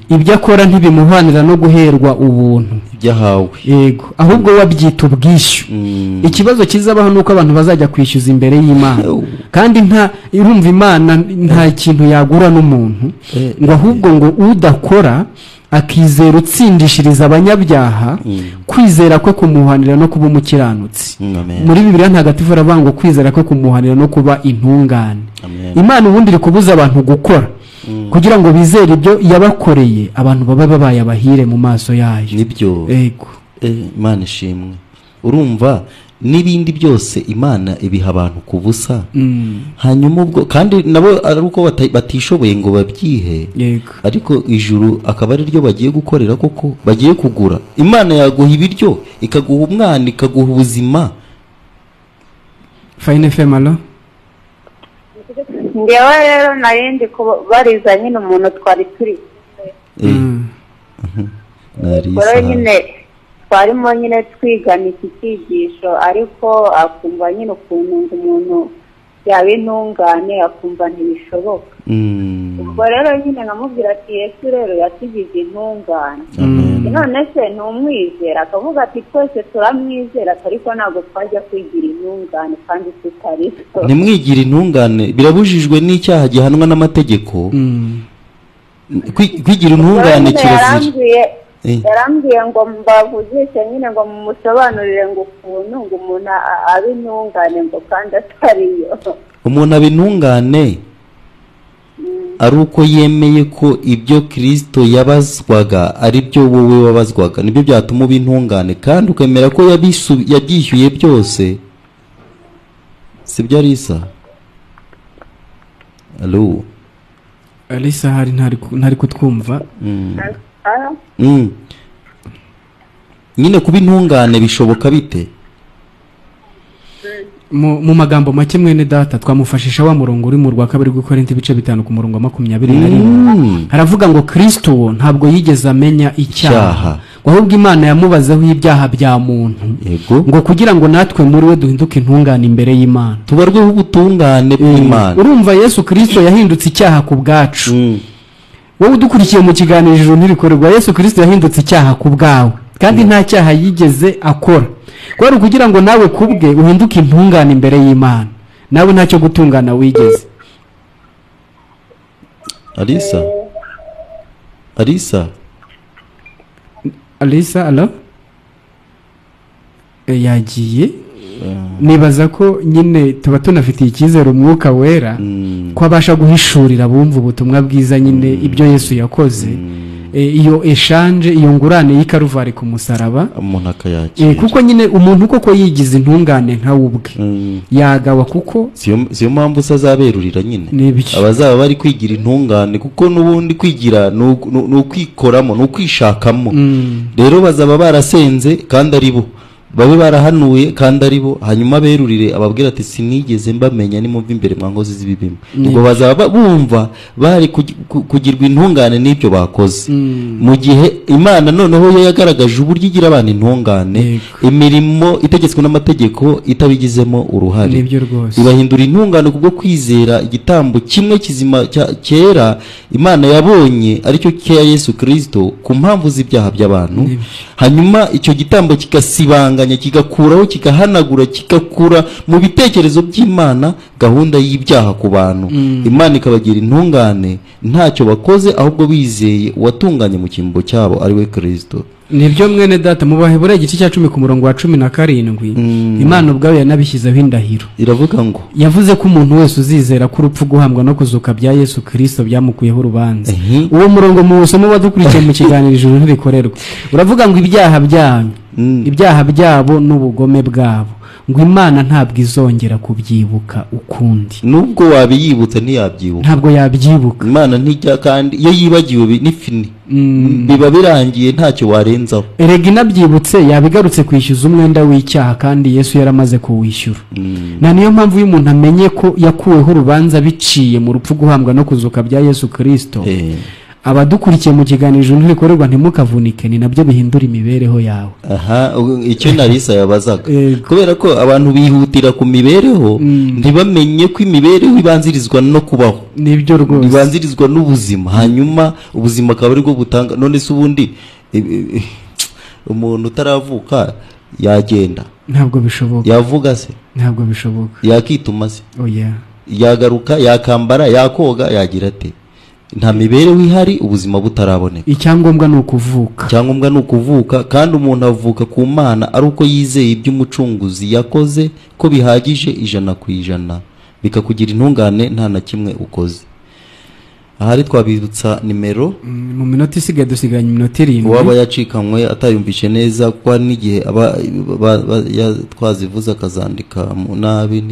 ibyo akora ntibimuhanira no guherwa ubuntu byahawe yego ahubwo wabyita ubwishyu ikibazo kizabaho nuko abantu bazajya kwishyuza imbere y'Imana kandi irumva Imana nta kintu yagura n'umuntu ngo ahubwo ngo udakora akizera utsindishiriza abanyabyaha kwizera ko kumuhanira no kuba umukiranutsi muri Bibiliya ntagatifu aravuga ngo kwizera ko kumuhanira no kuba intungane Imana ubundi iri kubuza abantu gukora kugira ngo bizere ibyo yabakoreye abantu baba babaye abahire mu maso yayo nibyo yego Imana ishimwe urumva n'ibindi byose Imana ibiha abantu kubusa hanyuma ubwo kandi nabo ari uko batishoboye ngo babyihe ariko ijuru akaba ari ryo bagiye gukorera koko bagiye kugura Imana yaguha ibiryo ikaguha umwana ikaguha ubuzima Fine femalo ndewe rero narindi kubariza nyine umuntu twari turi narisa nyine twarimo nyine twigana iki cyigisho ariko akumva nyine ukuntu umuntu yaba intungane akumva ntibishoboka ubwo rero nyine nkamubwira ati Yesu rero yatugize intungane none se ntumwizera akavuga ati twese turamwizera ariko ntabwo twajya kwigira intungane kandi tutari ntimwigire intungane birabujijwe n'icyaha gihanwa n'amategeko kwigira intungane kirazira yarambwiye ngo mbavugishe nyine ngo mumusobanurire ngo ukuntu ngo umuntu abe intungane ngo kandi atariyo umuntu aba intungane ari uko yemeye ko ibyo Kristo yabazwaga ari byo wowe wabazwaga nibyo byatuma uba intungane kandi ukemera ko yabyishyuye byose sibyo Alisa Allo Alisa hari ntari kutwumva nyine kuba intungane bishoboka bite mu magambo make mwene data twamufashisha wa murongo uri mu rwa 2 Korinto ibice 5 ku murongo wa 21 haravuga ngo Kristo ntabwo yigeze amenya icyaha ahubwo Imana yamubazaho ibyaha bya muntu ngo kugira ngo natwe muri we duhinduke intungane imbere y'Imana tubarweho ubutungane bw'Imana urumva Yesu Kristo yahindutse icyaha ku bwacu wowe udukurikiye mu kiganiro Ijuru Yesu Kristo yahindutse icyaha ku bwawe kandi nta cyaha yigeze akora kwari kugira ngo nawe kubwe uhinduke intungane imbere y'Imana nawe ntacyo gutungana wigeze Alisa allo yagiye nibaza ko nyine tuba tunafitiye icyizere umwuka wera ko abasha guhishurira bumva ubutumwa bwiza nyine ibyo Yesu yakoze iyo eshanje iyo ngurane y'ikaruvari ku musaraba umuntu akayakira kuko nyine umuntu koko yigize intungane nka ubwe yagawa kuko siyo mpamvu sazaberurira nyine abazaba bari kwigira intungane kuko nubundi kwigira no kwikoramo no kwishakamo rero bazaba barasenze kandi ari bo babe barahanuye kandi ari bo hanyuma berurire ababwira ati sinigeze mbamenya nimumva imbere mwangozi z'ibibimo ubwo bazaba bumva bari kugirwa intungane n'ibyo bakoze mu gihe Imana noneho yo yagaragaje uburyo igira abantu intungane imirimo itegetswe n'amategeko itabigizemo uruhare ibahindura intungane kubwo kwizera igitambo kimwe kizima cyera Imana yabonye aricyo cya Yesu Kristo ku mpamvu z'ibyaha by'abantu hanyuma icyo gitambo kigasibanga kigakuraho kigahanagura kigakura mu bitekerezo by'Imana gahunda y'ibyaha ku bantu Imana ikabagira intungane ntacyo bakoze ahubwo bizeye uwatunganye mu kimbo cyabo ari we Kristo nibyo mwene data mu Baheburayo igice cya 10 ku murongo wa 17 Imana ubwayo yanabishyizeho indahiro iravuga ngo yavuze ko umuntu wese uzizera ko urupfu guhambwa no kuzuka bya Yesu Kristo byamukuyeho urubanza uwo murongo mu somo badukurikiye mu kiganiro Ijuru ntirikorerwa uravuga ngo ibyaha byanyu ibyaha byabo n'ubugome bwabo, ngo Imana ntabwo izongera kubyibuka ukundi. nubwo wabiyibutse ntiyabyibuka, ntabwo yabyibuka. Imana ntijya, kandi iyo yibagiwe n'ifini biba birangiye ntacyo warenzaho. Erega inabyibutse yabigarutse kwishyuza umwenda w'icyaha, kandi Yesu yaramaze kuwishyura. Na niyo mpamvu iyo umuntu amenye ko yakuweho urubanza biciye mu rupfu, guhambwa no kuzuka bya Yesu Kristo, abadukurikiye mu kiganiro Ijuru ntirikorerwa ntimukavunike, ni nabyo bihindura imibereho yawe. Icyo Narisa yabazaga, kubera ko abantu bihutira ku mibereho ntibamenye ko imibereho ibanzirizwa no kubaho, nibyo rwose, ibanzirizwa n'ubuzima, hanyuma ubuzima akaba ari bwo butanga. None se ubundi umuntu utaravuka yagenda? Ntabwo bishoboka. Yavuga se? Ntabwo bishoboka. Yakituma se? Oya. Yagaruka, yakambara, yakoga, yagira ate? Nta mibereho ihari, ubuzima butaraboneka. Icyangombwa ni ukuvuka. Icyangombwa ni ukuvuka, kandi umuntu avuka ku Mana ari uko yizeye iby'umucunguzi yakoze ko bihagije 100%, bikakugira intungane nta na kimwe ukoze. Ahari twabibutsa nimero mu minota isigaye, dusigaranye iminota 7. Uwaba yacikanywe atayumvishe neza, kwa n'igihe aba twazivuza akazandika nabi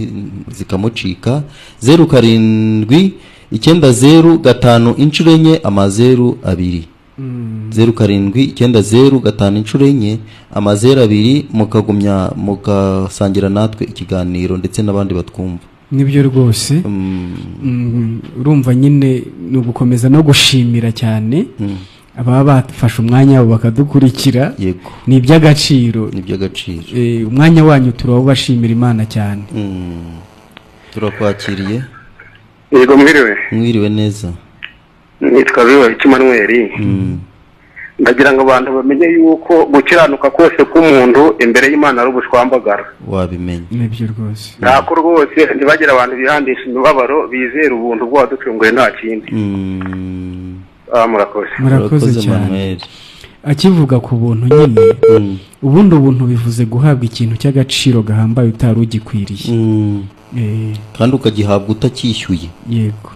zikamucika. 07 905 inshuro enye 02 07 905 inshuro enye 02, mukagumya mugasangira natwe ikiganiro ndetse n'abandi batwumva. Nibyo rwose. Urumva nyine ni ugukomeza no gushimira cyane ababa bafashe umwanya wabo bakadukurikira. Yego, ni iby'agaciro, ni iby'agaciro. Umwanya wanyu turabashimira Imana cyane. Turakwakiriye. Yego, mwiriwe neza. Nitwa Biwa Ikimanweri. Ndagira ngo abantu bamenye yuko gukiranuka kose k'umuntu imbere y'Imana ari ubushwambagara. Wabimenye? Nibyo rwose. Ntako rwose, ntibagira abantu bihandisha imibabaro, bizera ubuntu bw'uwaducunguye nta kindi. Murakoze. Murakoze cyane. Akivuga ku buntu nyine, ubundi ubuntu bivuze guhabwa ikintu cy'agaciro gahambaye utari ugikwiriye, kandi ukagihabwa utacyishyuye. Yego.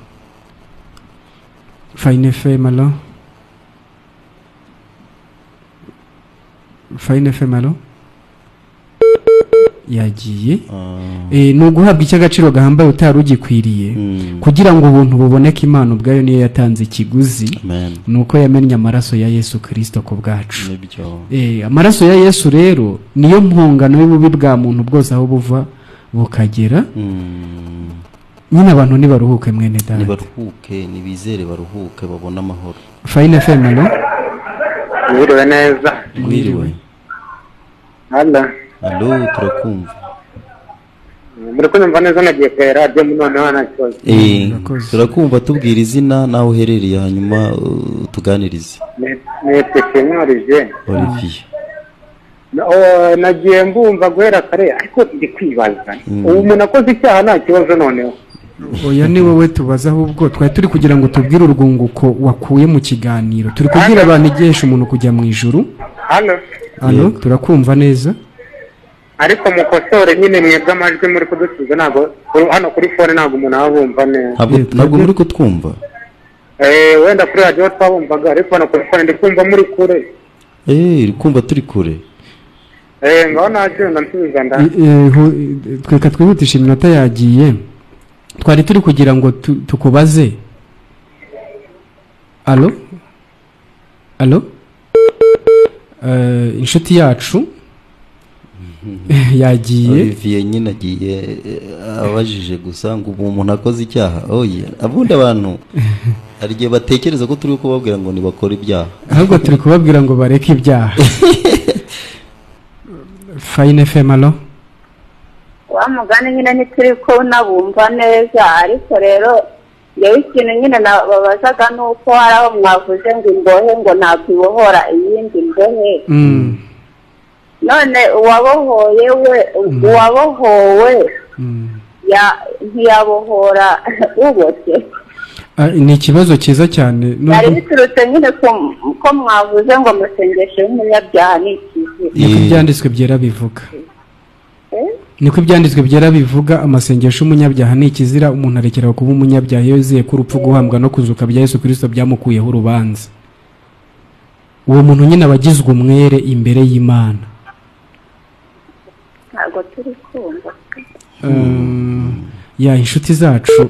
Fine femalo. Fine femalo yagiye. Ni uguhabwa icy'agaciro gahambaye utari ugikwiriye, kugira ngo ubuntu buboneke. Imana ubwayo niyo yatanze ikiguzi, nuko yamennye amaraso ya Yesu Kristo ku bwacu. Amaraso ya Yesu rero niyo mpongano y'ububi bwa muntu bwose aho buva bukagera. Nyine abantu nibaruhuke mwene data, nibaruhuke, nibizere, baruhuke, babona amahoro. Fine femalo. Mwiriwe neza. Mwiriwe. Allo, turakumva. Muri kunyumva neza? Nagiye kwa radio none wanakoze. Turakumva. Tubwira izina naho uherereye, hanyuma tuganirize. Olivier. Nagiye mbumva guhera kare, ariko ndi kwibaza umuntu akoze icyaha nta kibazo noneho. Oya, ni wowe tubaza, ahubwo twari turi kugira ngo tubwire urwunguko wakuye mu kiganiro. Turi kugira abantu igesha umuntu kujya mu ijuru. Hano turakumva neza, ariko mukosore nyine mwebwe amajwi muri kudusubiza. Ntabwo hano kuri phone ntabwo umuntu abumva neza. Ntabwo muri kutwumva. Wenda kuri radio twabumvaga, ariko hano kuri phone ndi kumva muri kure. Kumva turi kure. Ngaho nagenda nsubiza nda. Tweka twihutisha iminota yagiye. Twari turi kugira ngo tukubaze. Allo? Inshuti yacu yagiye. Olivier nyine agiye abajije gusa ngo umuntu akoze icyaha. Abundi abantu hari igihe batekereza ko turi kubabwira ngo nibakora ibyaha, ahubwo turi kubabwira ngo bareke ibyaha. Fine femalo. Wa mugani nyine ntituri ko nabumva neza, ariko rero yewe ikintu nyine babazaga nuko hari aho mwavuze ngo imbohe ngo ntabwo ibohora iyindi mbohe. None uwabohowe ntiyabohora uboshye. Ni ikibazo cyiza cyane. Yari biturutse nyine ko mwavuze ngo amasengesho y'umunyabyaha ni ikizira. Niko ibyanditswe byera bivuga. Niko ibyanditswe byera bivuga, amasengesho y'umunyabyaha ni ikizira. Umuntu arekera kuba umunyabyaha iyo yizeye ko urupfu, guhambwa no kuzuka bya Yesu Kristo byamukuyeho urubanza. Uwo muntu nyine abagizwe umwere imbere y'Imana. ntabwo turi kumva. ya inshuti zacu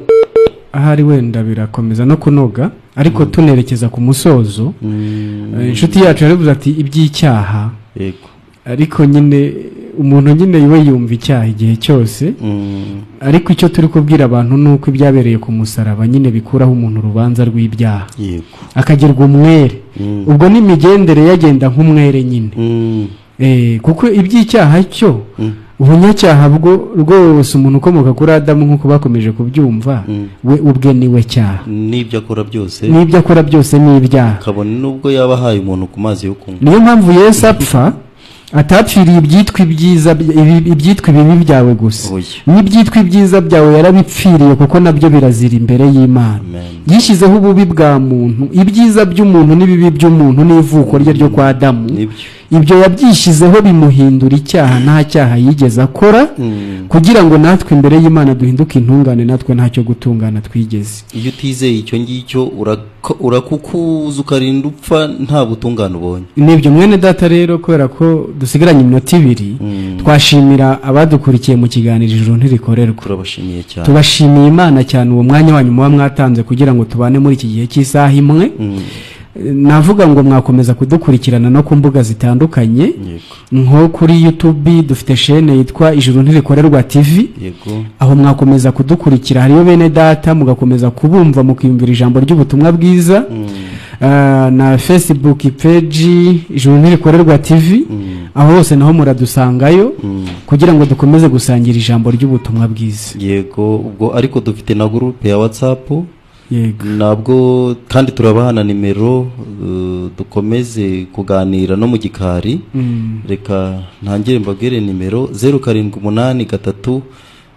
ahari wenda birakomeza no kunoga ariko tunerekeza ku musozo. Inshuti yacu yaravuze ati iby'icyaha, yego, ariko nyine umuntu nyine iwe yumva icyaha igihe cyose, ariko icyo turi kubwira abantu ni uko ibyabereye ku musaraba nyine bikuraho umuntu urubanza rw'ibyaha, yego, akagirwa umwere. Ubwo n'imigendere yagenda nk'umwere nyine, kuko iby'icyaha cyo ubunyacyaha bwo rwose umuntu ukomoka kuri Adamu nk'uko bakomeje kubyumva, we ubwe niwe cyaha, n'ibyo akora byose ni ibyaha, kabone nubwo yaba ahaye umuntu ku mazi yo kunywa. niyo mpamvu Yesu apfa atapfiriye ibyitwa ibyiza, ibyitwa ibibi byawe gusa, n'ibyitwa ibyiza byawe yarabipfiriye kuko nabyo birazira imbere y'Imana. yishyizeho ububi bwa muntu, ibyiza by'umuntu n'ibibi by'umuntu n'ivuko rye ryo kwa Adamu, ibyo yabyishyizeho bimuhindura icyaha, nta cyaha yigeze akora, kugira ngo natwe imbere y'Imana duhinduke intungane, natwe ntacyo gutungana twigeze. iyo utizeye icyo ngicyo urakukuza ukarinda upfa nta butungane ubonye. Nibyo mwene data rero, kubera ko dusigaranye iminota 2, twashimira abadukurikiye mu kiganiro Ijuru ntirikorerwa. Turabashimiye cyane, tubashimiye Imana cyane uwo mwanya wanyu muba mwatanze kugira ngo tubane muri iki gihe cy'isaha imwe. Navuga ngo mwakomeza kudukurikirana no ku mbuga zitandukanye, nko kuri YouTube dufite chaîne yitwa Ijuru ntirikorerwa TV, aho mwakomeza kudukurikira. Hariyo bene data mugakomeza kubumva mukiyumvira ijambo ry'ubutumwa bwiza, na Facebook page Ijuru ntirikorerwa TV, aho hose naho muradusangayo kugira ngo dukomeze gusangira ijambo ry'ubutumwa bwiza. Yego, ubwo ariko dufite na groupe ya WhatsApp, yego, nabwo kandi turabahana nimero, dukomeze kuganira no mu gikari. Reka ntangire mbagere nimero 0783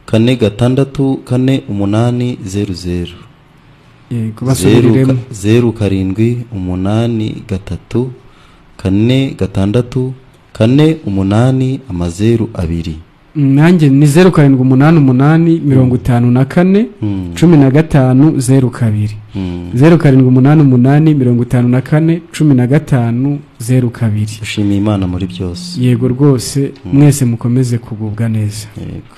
464 yego, basubiriremo 0783 464 2. nanjye ni 0788 54 15 02 0788 54 1502. Ushimiye Imana muri byose. Yego rwose, mwese mukomeze kugubwa neza. Yego.